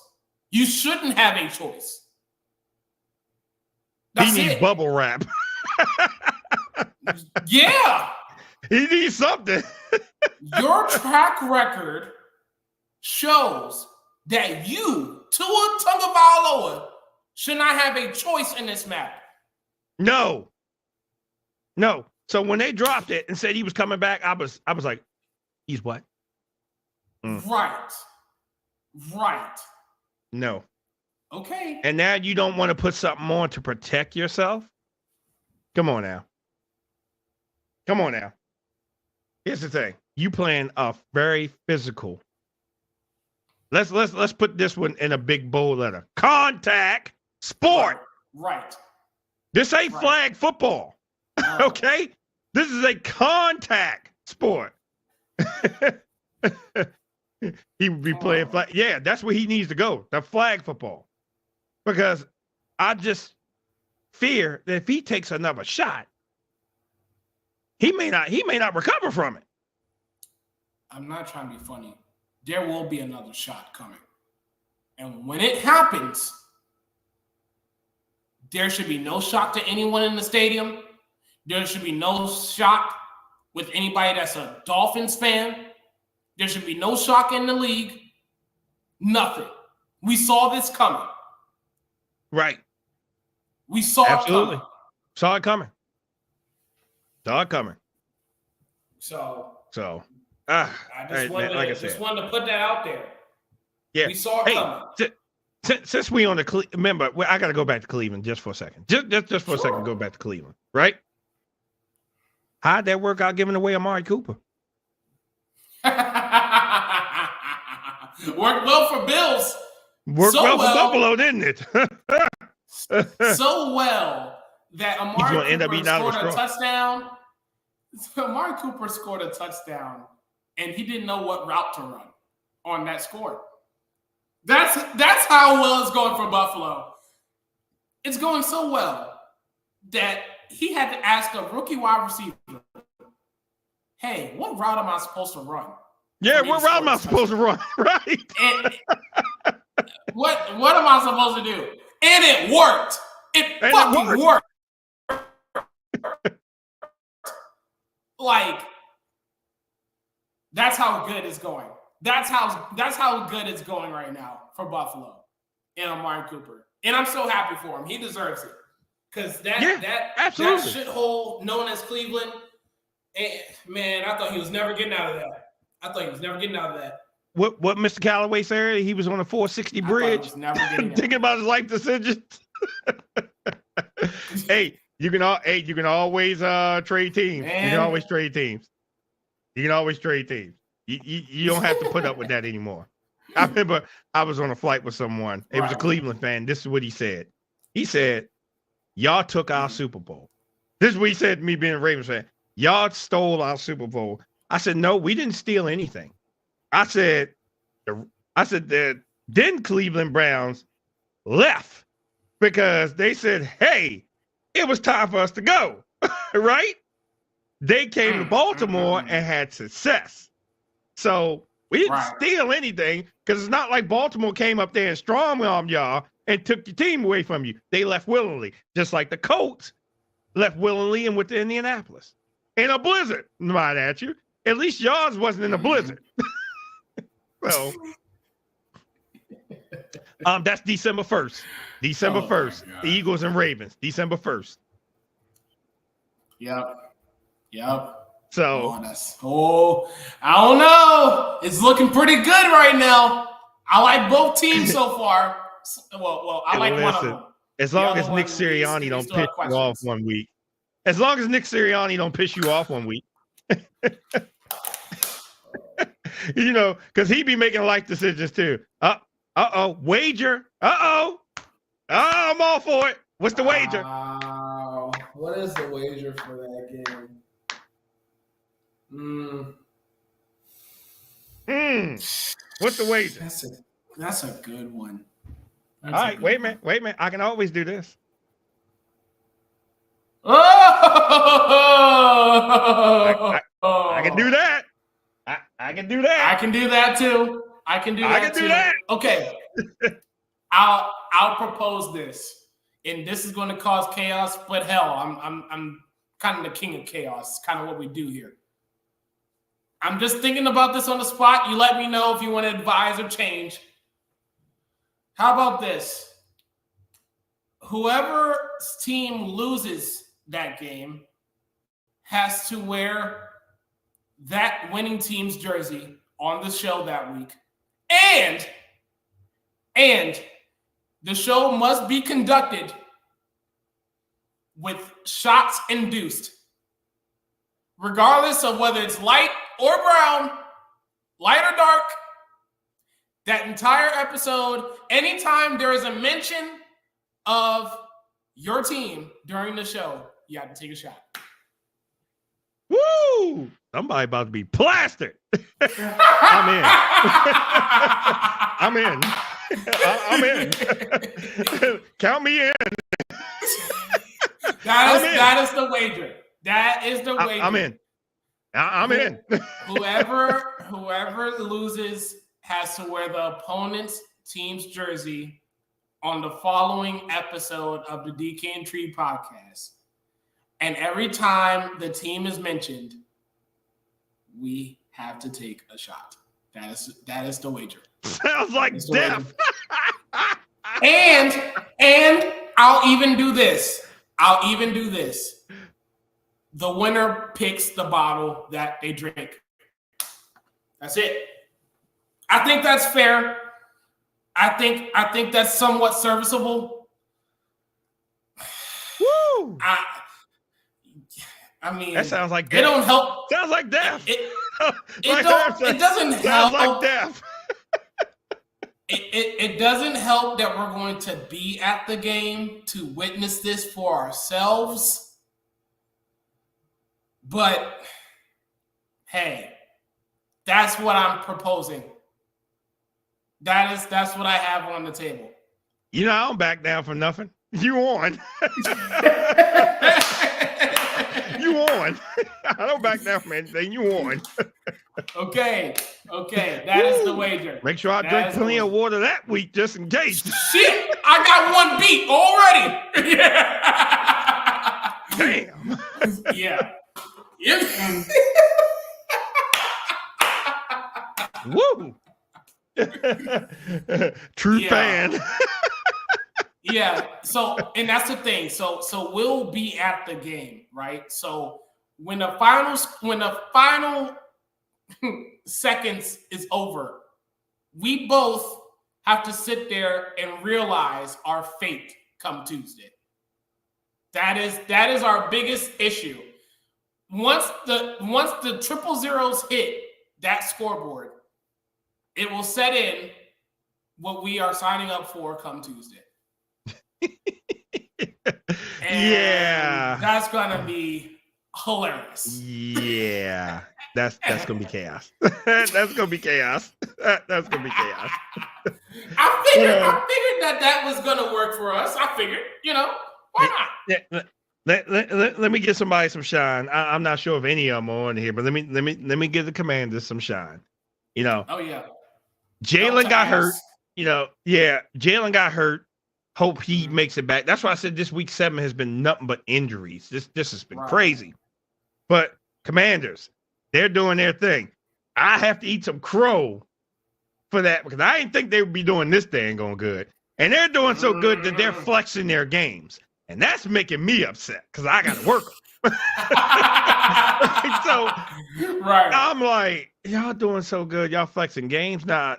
You shouldn't have a choice. He needs bubble wrap. Yeah. He needs something. Your track record shows that you, Tua Tagovailoa, should not have a choice in this matter. No. No. So when they dropped it and said he was coming back, I was like, he's what? Right. No. Okay. And now you don't want to put something on to protect yourself? Come on now. Here's the thing. You playing a very physical. Let's put this one in a big bold letter. Contact sport. Right. This ain't flag football. No. Okay? This is a contact sport. He would be playing flag. Yeah, that's where he needs to go. The flag football. Because I just fear that if he takes another shot, he may not recover from it. I'm not trying to be funny. There will be another shot coming. And when it happens, there should be no shock to anyone in the stadium. There should be no shock with anybody that's a Dolphins fan. There should be no shock in the league. Nothing. We saw this coming. Right. We saw it coming. Saw it coming. So I just wanted to put that out there. Yeah. We saw it coming. Since we on the remember, I got to go back to Cleveland just for a second. Just for a second, go back to Cleveland, right? How'd that work out giving away Amari Cooper? Worked well for Bills. Worked so well for Buffalo, didn't it? So well that Amari Cooper scored a touchdown. Amari Cooper scored a touchdown, and he didn't know what route to run on that score. That's how well it's going for Buffalo. It's going so well that he had to ask a rookie wide receiver, hey, what route am I supposed to run? Yeah, what route am I supposed to run? Right. And what am I supposed to do? And it worked. It fucking worked. Like, that's how good it's going. That's how good it's going right now for Buffalo and Amari Cooper. And I'm so happy for him. He deserves it. Because that shithole known as Cleveland, man, I thought he was never getting out of that. What Mr. Callaway said, he was on a 460 bridge thinking about his life decisions. Hey, you can always trade teams. Man. You can always trade teams. You don't have to put up with that anymore. I remember I was on a flight with someone. It was a Cleveland fan. This is what he said. He said, y'all took our Super Bowl. This is what he said to me being a Ravens fan. Y'all stole our Super Bowl. I said, no, we didn't steal anything. I said the then Cleveland Browns left because they said, hey, it was time for us to go, right? They came to Baltimore and had success. So we didn't steal anything because it's not like Baltimore came up there and strong-armed y'all and took your team away from you. They left willingly, just like the Colts left willingly and went to Indianapolis. In a blizzard, might at you. At least yours wasn't in a blizzard. So that's December 1st. December 1st. The Eagles and Ravens. December 1st. Yep. So I don't know. It's looking pretty good right now. I like both teams so far. Well, I like one of them. As long as Nick Sirianni don't piss you off one week. As long as Nick Sirianni don't piss you off one week. You know, because he be making life decisions too. Wager. I'm all for it. What's the wager? What is the wager for that game? What's the wager? That's a good one. All right, wait a minute. I can always do this. I can do that. I can do that. I can do that too. Okay. I'll propose this, and this is going to cause chaos. But hell, I'm kind of the king of chaos. Kind of what we do here. I'm just thinking about this on the spot. You let me know if you want to advise or change. How about this? Whoever's team loses that game has to wear that winning team's jersey on the show that week. And the show must be conducted with shots induced, regardless of whether it's light or brown, light or dark. That entire episode, anytime there is a mention of your team during the show, you have to take a shot. Woo! Somebody about to be plastered. I'm in. I'm in. I'm in. Count me in. That is the wager. That is the wager. I'm in. I'm in. Whoever loses has to wear the opponent's team's jersey on the following episode of the DK and Tree podcast. And every time the team is mentioned, we have to take a shot. That is the wager. Sounds like death. And I'll even do this. The winner picks the bottle that they drink. That's it. I think that's fair. I think that's somewhat serviceable. Woo! I mean, that sounds like death. It don't help. Sounds like death. It doesn't help. Sounds like death. It doesn't help that we're going to be at the game to witness this for ourselves. But hey, that's what I'm proposing. That's what I have on the table. You know, I don't back down for nothing. You on. You on. I don't back down from anything. You on. Okay. That is the wager. Make sure I drink plenty of water that week just in case. Shit, I got one beat already. Damn. Yeah. Woo. True fan. Yeah. So, and that's the thing. So we'll be at the game, right? So when the final seconds is over, we both have to sit there and realize our fate come Tuesday. That is our biggest issue. Once the triple zeros hit that scoreboard, it will set in what we are signing up for come Tuesday. Yeah. That's gonna be hilarious. Yeah. That's gonna be chaos. That's gonna be chaos. That's gonna be chaos. I figured that was gonna work for us. I figured, why not? Let me give somebody some shine. I'm not sure if any of them are on here, but let me give the Commanders some shine. Oh yeah. Jalen got hurt. Jalen got hurt. Hope he makes it back. That's why I said this week 7 has been nothing but injuries. This has been crazy. But Commanders, they're doing their thing. I have to eat some crow for that because I didn't think they would be doing this dang going good. And they're doing so good that they're flexing their games. And that's making me upset because I got to work them. So I'm like, y'all doing so good. Y'all flexing games? No.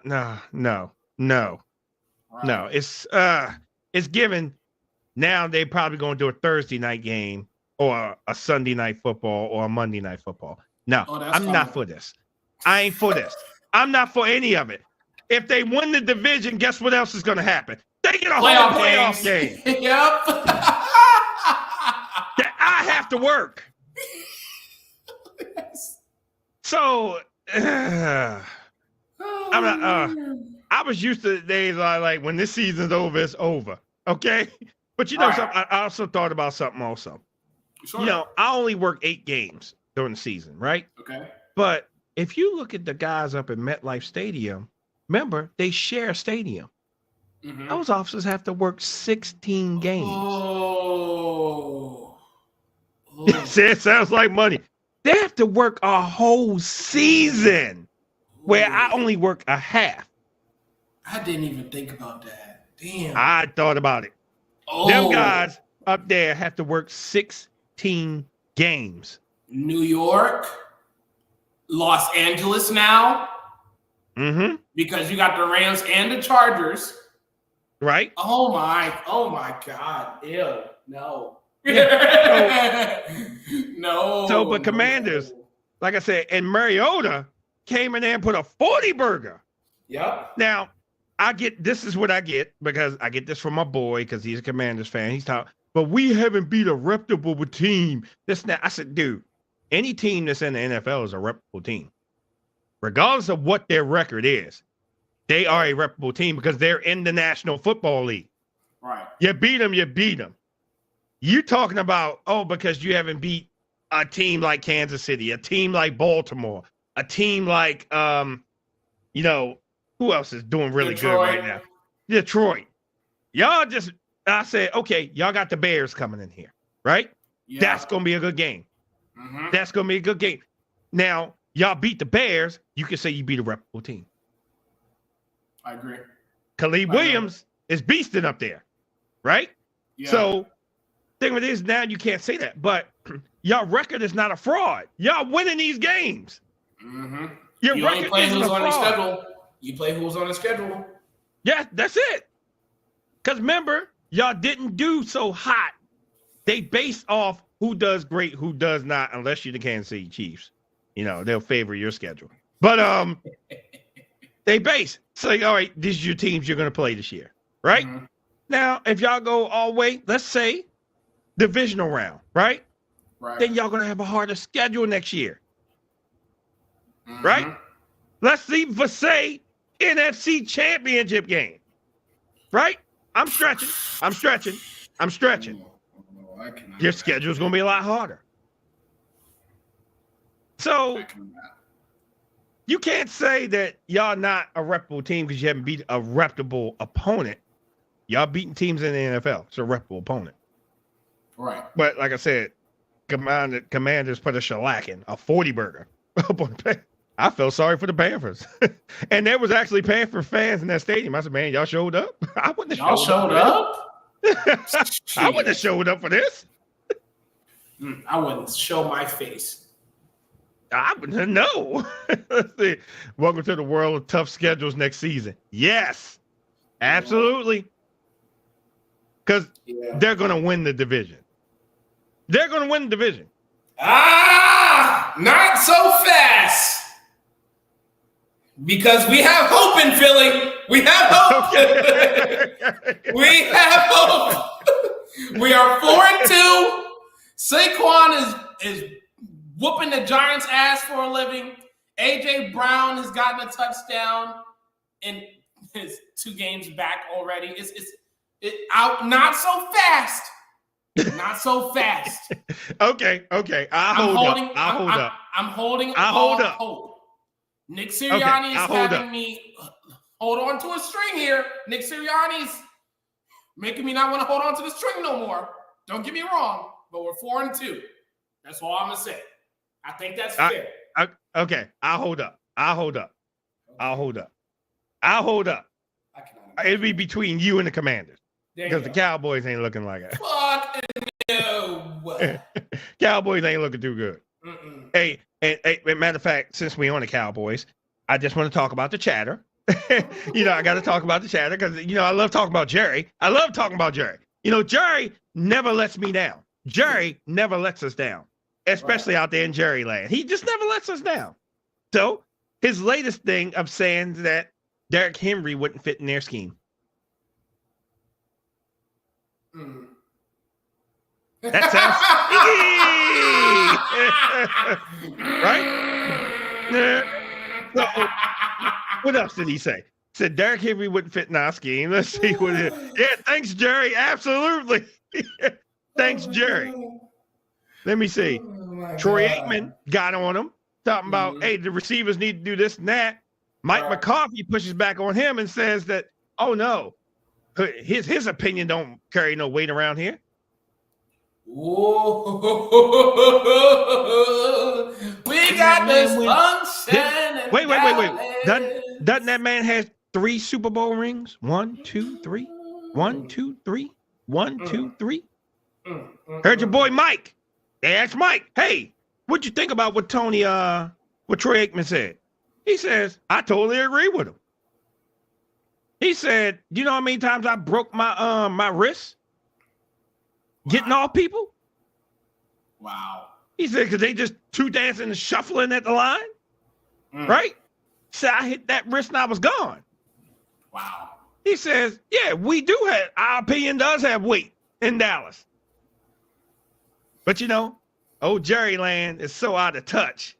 It's given. Now they probably going to do a Thursday night game or a Sunday night football or a Monday night football. No, I'm not for this. I ain't for this. I'm not for any of it. If they win the division, guess what else is going to happen? They get a whole playoff game. Yep. That I have to work. So I'm not. I was used to the days like when this season's over, it's over. Okay, but something. I also thought about something also. Sure. I only work 8 games during the season, right? Okay. But if you look at the guys up at MetLife Stadium, remember they share a stadium. Mm-hmm. Those officers have to work 16 games. Oh. It sounds like money. They have to work a whole season where I only work a half. I didn't even think about that. Damn. I thought about it. Them guys up there have to work 16 games New York, Los Angeles now. Mm-hmm. Because you got the Rams and the Chargers. Right. Oh my God. Ew. No. Yeah. No. So, but Commanders, like I said, and Mariota came in there and put a 40 burger. Yep. Now, this is what I get, because I get this from my boy, because he's a Commanders fan. He's talking, but we haven't beat a reputable team. I said, dude, any team that's in the NFL is a reputable team. Regardless of what their record is, they are a reputable team because they're in the National Football League. Right. You beat them, you beat them. You talking about, because you haven't beat a team like Kansas City, a team like Baltimore, a team like, who else is doing really good right now? Detroit. I said, okay, y'all got the Bears coming in here, right? Yeah. That's going to be a good game. Mm-hmm. That's going to be a good game. Now, y'all beat the Bears, you can say you beat a reputable team. I agree. Khalid Williams is beasting up there, right? Yeah. So, thing with this, now you can't say that, but y'all record is not a fraud. Y'all winning these games. Mm-hmm. Your you record only play isn't who's a on the fraud. schedule. You play who's on the schedule. Yeah, that's it. Because remember, y'all didn't do so hot. They based off who does great, who does not, unless you're the Kansas City Chiefs. They'll favor your schedule. But they base. So, all right, these are your teams you're going to play this year, right? Mm-hmm. Now, if y'all go all the way, let's say, divisional round, right? Right. Then y'all going to have a harder schedule next year, Mm-hmm. right? Let's see for, say, NFC championship game, right? I'm stretching. No, I cannot. Your schedule is going to be a lot harder. So you can't say that y'all not a reputable team because you haven't beat a reputable opponent. Y'all beating teams in the NFL. It's a reputable opponent. Right. But like I said, Commanders put a shellacking, a 40 burger. I felt sorry for the Panthers. And there was actually Panther fans in that stadium. I said, man, y'all showed up? I wouldn't have showed up? I wouldn't have showed up for this. I wouldn't show my face. I wouldn't know. Let's see. Welcome to the world of tough schedules next season. Yes, absolutely. Because they're going to win the division. Not so fast. Because we have hope in Philly. We have hope. Okay. We have hope. We are 4-2. Saquon is whooping the Giants' ass for a living. A.J. Brown has gotten a touchdown in his 2 games back already. It's out. Not so fast. Not so fast. Okay. I'll hold up. Hope. Nick Sirianni is having me hold on to a string here. Nick Sirianni's making me not want to hold on to the string no more. Don't get me wrong, but we're 4-2. That's all I'm gonna say. I think that's fair. Okay, I'll hold up. It'll be between you and the Commanders because the Cowboys ain't looking like it. Fuck no. Cowboys ain't looking too good. Mm-mm. Hey, matter of fact, since we're on the Cowboys, I just want to talk about the chatter. I got to talk about the chatter because, I love talking about Jerry. Jerry never lets me down. Jerry never lets us down, especially out there in Jerry land. He just never lets us down. So his latest thing of saying that Derrick Henry wouldn't fit in their scheme. Mm. That sounds right? So, what else did he say? Said Derrick Henry wouldn't fit in our scheme. Let's see what it is. Yeah, thanks, Jerry. Absolutely. Thanks, Jerry. Let me see. Troy Aikman got on him, talking about, hey, the receivers need to do this and that. Mike McCarthy pushes back on him and says that, oh, no, his opinion don't carry no weight around here. Ooh, we got this function. Wait. Doesn't that man have 3 Super Bowl rings? 1, 2, 3. 1, 2, 3. 1, 2, 3. Heard your boy Mike. They asked Mike, hey, What'd you think about what Troy Aikman said? He says, I totally agree with him. He said, you know how many times I broke my wrist getting off people? Wow. He said, because they just two dancing and shuffling at the line, right? He said, I hit that wrist and I was gone. Wow. He says, yeah, we do have, our opinion does have weight in Dallas. But you know, old Jerry Land is so out of touch.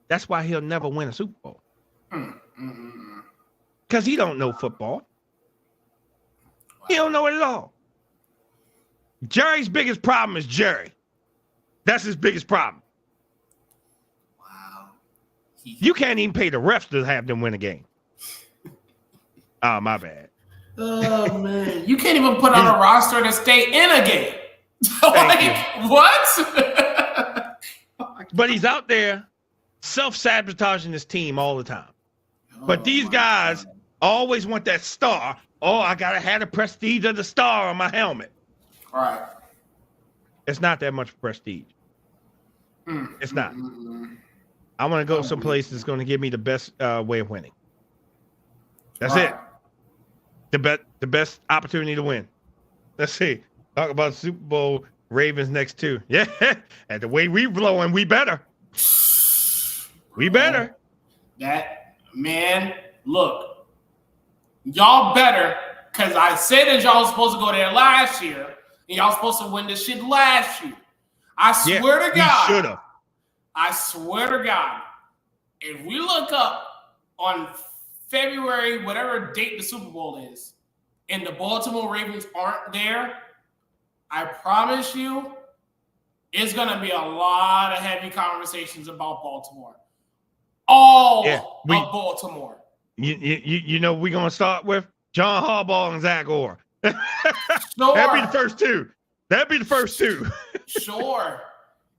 That's why he'll never win a Super Bowl. Because he don't know football. He don't know it at all. Jerry's biggest problem is Jerry. That's his biggest problem. Wow. You can't even pay the refs to have them win a game. Oh, my bad. Oh, man. You can't even put on a roster to stay in a game. Like, what? But he's out there self-sabotaging his team all the time. But these guys always want that star. Oh, I got to have the prestige of the star on my helmet. All right. It's not that much prestige. It's not. I want to go someplace that's going to give me the best way of winning. That's it. The best opportunity to win. Let's see. Talk about Super Bowl Ravens next too. Yeah. And the way we blowing, we better. We better. That, man, look. Y'all better, because I said that y'all was supposed to go there last year, and y'all supposed to win this shit last year. I swear to God. Should have. I swear to God, if we look up on February, whatever date the Super Bowl is, and the Baltimore Ravens aren't there, I promise you, it's going to be a lot of heavy conversations about Baltimore. Of Baltimore. You know we're going to start with John Harbaugh and Zach Orr. Sure. That'd be the first two. That'd be the first two. Sure.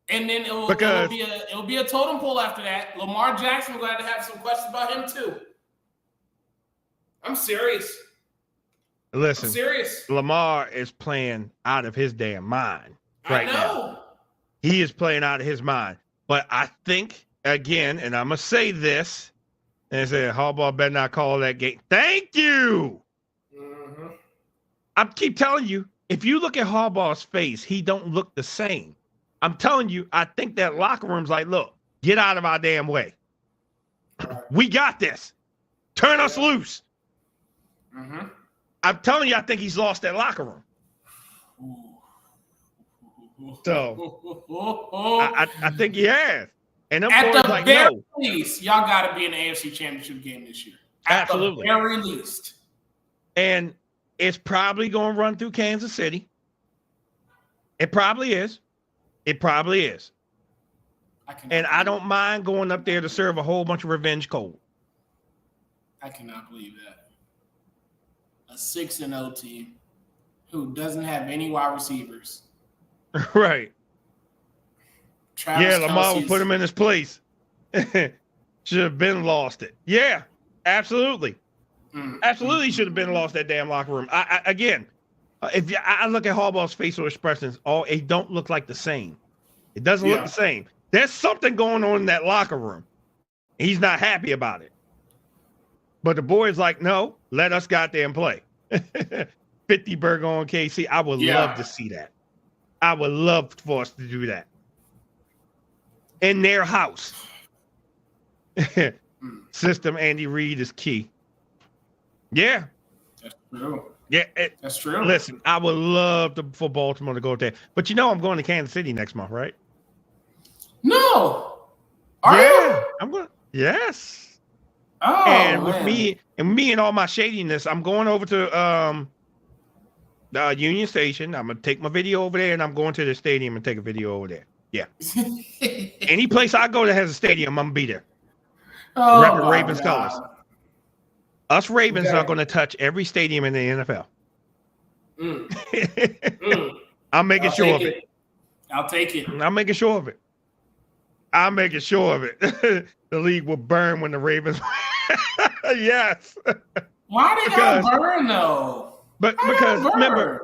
And then it'll be a totem pole after that. Lamar Jackson, we're glad to have some questions about him too. I'm serious. Listen, I'm serious. Lamar is playing out of his damn mind right now. He is playing out of his mind. But I think, again, and I'm going to say this, and I said, Harbaugh better not call that game. Thank you. I keep telling you, if you look at Harbaugh's face, he don't look the same. I'm telling you, I think that locker room's like, look, get out of our damn way. We got this. Turn us loose. I'm telling you, I think he's lost that locker room. So I think he has. And them at boys the like, very no. least, y'all got to be in the AFC Championship game this year. At Absolutely. the very least. And it's probably going to run through Kansas City. It probably is. It probably is. I don't mind going up there to serve a whole bunch of revenge cold. I cannot believe that. A 6-0 team who doesn't have any wide receivers. Right. Travis Lamar will Kelce's- put him in his place. Should have been lost it. Yeah, absolutely. Absolutely should have been lost that damn locker room. If I look at Harbaugh's facial expressions, it don't look like the same. It doesn't look the same. There's something going on in that locker room. He's not happy about it. But the boys like, no, let us goddamn play. 50 burger on KC. I would love to see that. I would love for us to do that. In their house. System Andy Reid is key. Yeah. That's true. Yeah. That's true. Listen, I would love for Baltimore to go there. But you know I'm going to Kansas City next month, right? No. Are you? I'm going. Yes. Oh, and man. with me and all my shadiness, I'm going over to the Union Station. I'm gonna take my video over there, and I'm going to the stadium and take a video over there. Yeah. Any place I go that has a stadium, I'm gonna be there. Repping Ravens colors. Us Ravens are going to touch every stadium in the NFL. I'm making sure of it. I'll take it. I'm making sure of it. I'm making sure of it. The league will burn when the Ravens. Yes. Why they gotta burn though? Because remember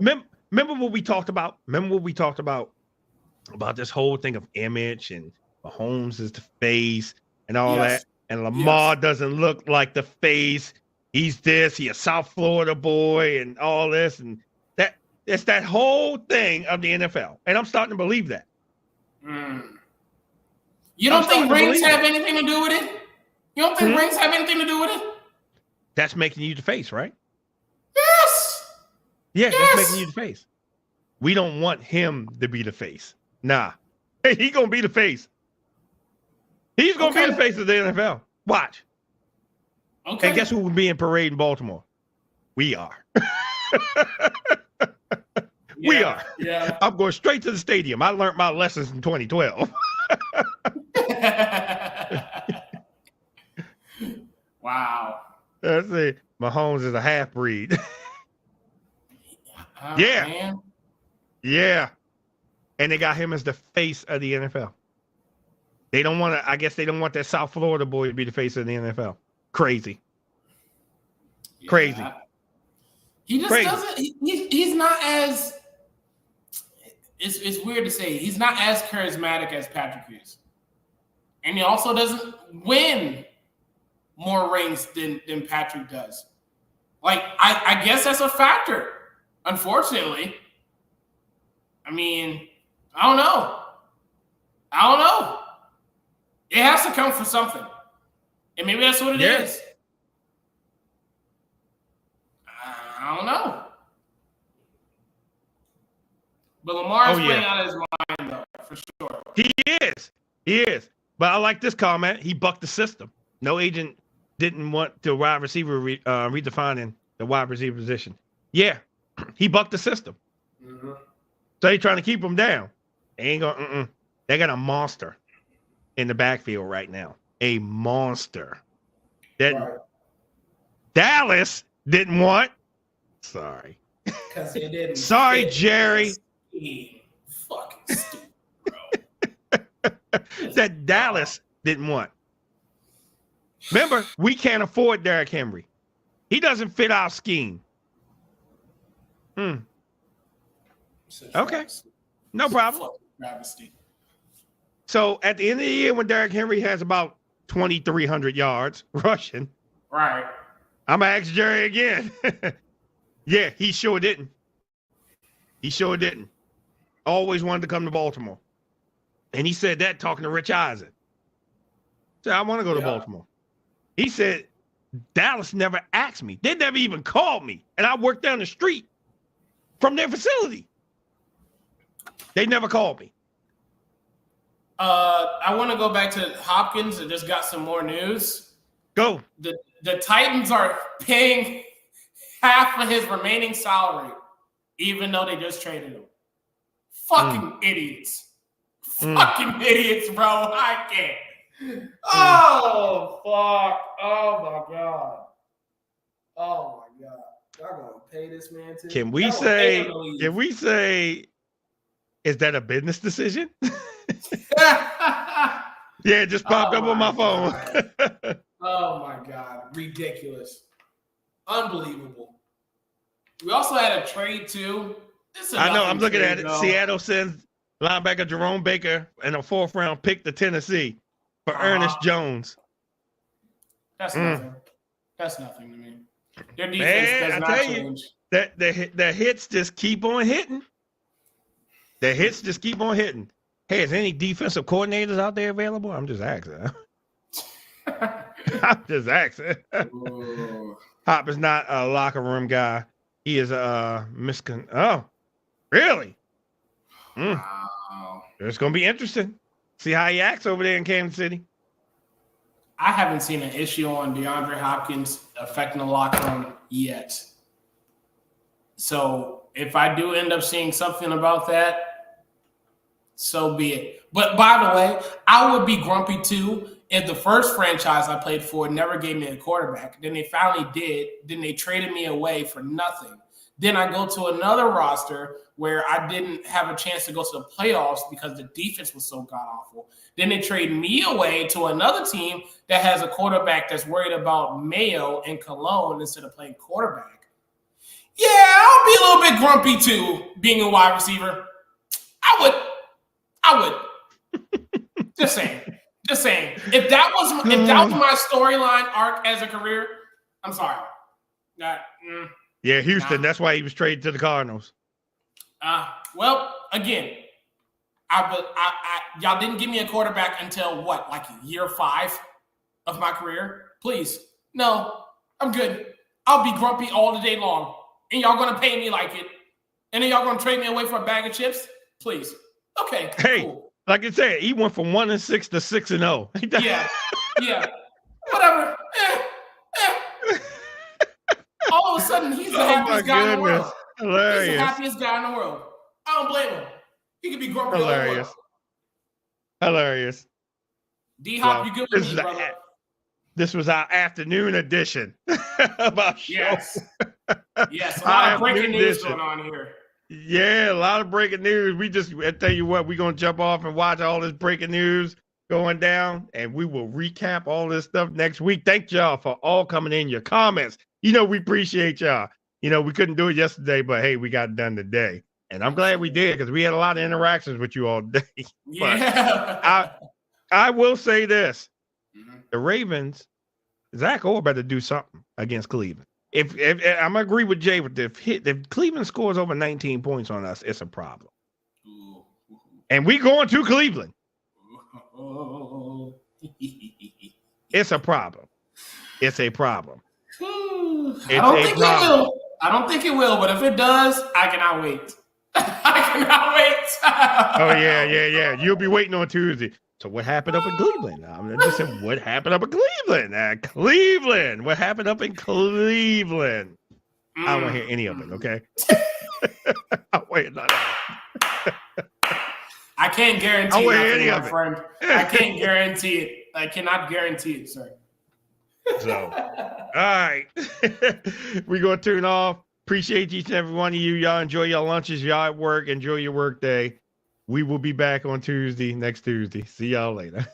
what we talked about. Remember what we talked about this whole thing of image and Mahomes is the face and all Yes. that. And Lamar doesn't look like the face. He's this, he a South Florida boy and all this. And it's that whole thing of the NFL. And I'm starting to believe that. You don't think rings have anything to do with it? You don't think rings have anything to do with it? That's making you the face, right? Yes. Yeah, that's making you the face. We don't want him to be the face. Nah. Hey, he gonna be the face. He's gonna be the face of the NFL. Watch. Okay. And guess who will be in parade in Baltimore? We are. We are. Yeah. I'm going straight to the stadium. I learned my lessons in 2012. Wow. That's it. Mahomes is a half breed. Yeah. Man. Yeah. And they got him as the face of the NFL. They don't want to, I guess they don't want that South Florida boy to be the face of the NFL. Crazy. Yeah. Crazy. He just doesn't, he's not as, it's weird to say, he's not as charismatic as Patrick is. And he also doesn't win more rings than Patrick does. Like, I guess that's a factor, unfortunately. I mean, I don't know. It has to come from something. And maybe that's what it is. I don't know. But Lamar is playing out of his mind, though, for sure. He is. But I like this comment. He bucked the system. No agent didn't want the wide receiver redefining the wide receiver position. Yeah, he bucked the system. Mm-hmm. So he's trying to keep him down. They ain't going. They got a monster in the backfield right now. A monster that Dallas didn't want. Sorry. Because it didn't. Sorry, Jerry. Fucking stupid, bro. That Dallas didn't want. Remember, we can't afford Derrick Henry. He doesn't fit our scheme. Okay. No problem. So at the end of the year, when Derrick Henry has about 2,300 yards rushing, right? I'm gonna ask Jerry again. Yeah, he sure didn't. He sure didn't. Always wanted to come to Baltimore, and he said that talking to Rich Eisen. Said I want to go to Baltimore. He said Dallas never asked me. They never even called me, and I worked down the street from their facility. They never called me. I want to go back to Hopkins. I just got some more news. Go. The Titans are paying half of his remaining salary, even though they just traded him. Fucking idiots. Fucking idiots, bro. I can't. Oh, fuck. Oh, my God. Oh, my God. Y'all going to pay this man too? Can we say, is that a business decision? Yeah, it just popped up on my phone. Oh, my God. Ridiculous. Unbelievable. We also had a trade, too. I know. I'm looking at it. Seattle sends linebacker Jerome Baker and a 4th-round pick to Tennessee for Ernest Jones. That's nothing. That's nothing to me. Their defense does not change. The hits just keep on hitting. The hits just keep on hitting. Hey, is any defensive coordinators out there available? I'm just asking. I'm just asking. Hop is not a locker room guy. He is a Oh, really? Wow. It's going to be interesting. See how he acts over there in Kansas City. I haven't seen an issue on DeAndre Hopkins affecting the locker room yet. So if I do end up seeing something about that, so be it. But by the way, I would be grumpy too if the first franchise I played for never gave me a quarterback. Then they finally did. Then they traded me away for nothing. Then I go to another roster where I didn't have a chance to go to the playoffs because the defense was so god-awful. Then they trade me away to another team that has a quarterback that's worried about Mayo and Cologne instead of playing quarterback. Yeah, I'll be a little bit grumpy too, being a wide receiver. I would. Just saying. Just saying. If that was my storyline arc as a career, I'm sorry. Yeah, Houston. That's why he was traded to the Cardinals. Well, again, y'all didn't give me a quarterback until what, like year 5 of my career? Please, no, I'm good. I'll be grumpy all the day long, and y'all gonna pay me like it, and then y'all gonna trade me away for a bag of chips? Please. Okay. Hey, cool. like I said, he went from 1-6 to 6-0. Yeah. Whatever. All of a sudden, he's the happiest guy in the world. Hilarious. He's the happiest guy in the world. I don't blame him. He could be grumpy all the way. Hilarious. D-Hop, you good with me, brother? This was our afternoon edition of our show. Yes, a lot of breaking news going on here. Yeah, a lot of breaking news. I tell you what, we're going to jump off and watch all this breaking news going down, and we will recap all this stuff next week. Thank y'all for all coming in, your comments. We appreciate y'all. We couldn't do it yesterday, but hey, we got it done today. And I'm glad we did because we had a lot of interactions with you all day. Yeah. I will say this. The Ravens, Zach Orr better do something against Cleveland. If I'm gonna agree with Jay with if Cleveland scores over 19 points on us, it's a problem. And we going to Cleveland. It's a problem. It's a problem. I don't think it will, but if it does, I cannot wait. Oh yeah. You'll be waiting on Tuesday. So what happened up in Cleveland? I'm just saying, what happened up in Cleveland? Cleveland. What happened up in Cleveland? I don't want to hear any of it, okay? I'll wait none of it. I can't guarantee nothing, my friend. I can't guarantee it. I cannot guarantee it, sir. So, all right. We're going to turn off. Appreciate each and every one of you. Y'all enjoy your lunches. Y'all at work. Enjoy your work day. We will be back on next Tuesday. See y'all later.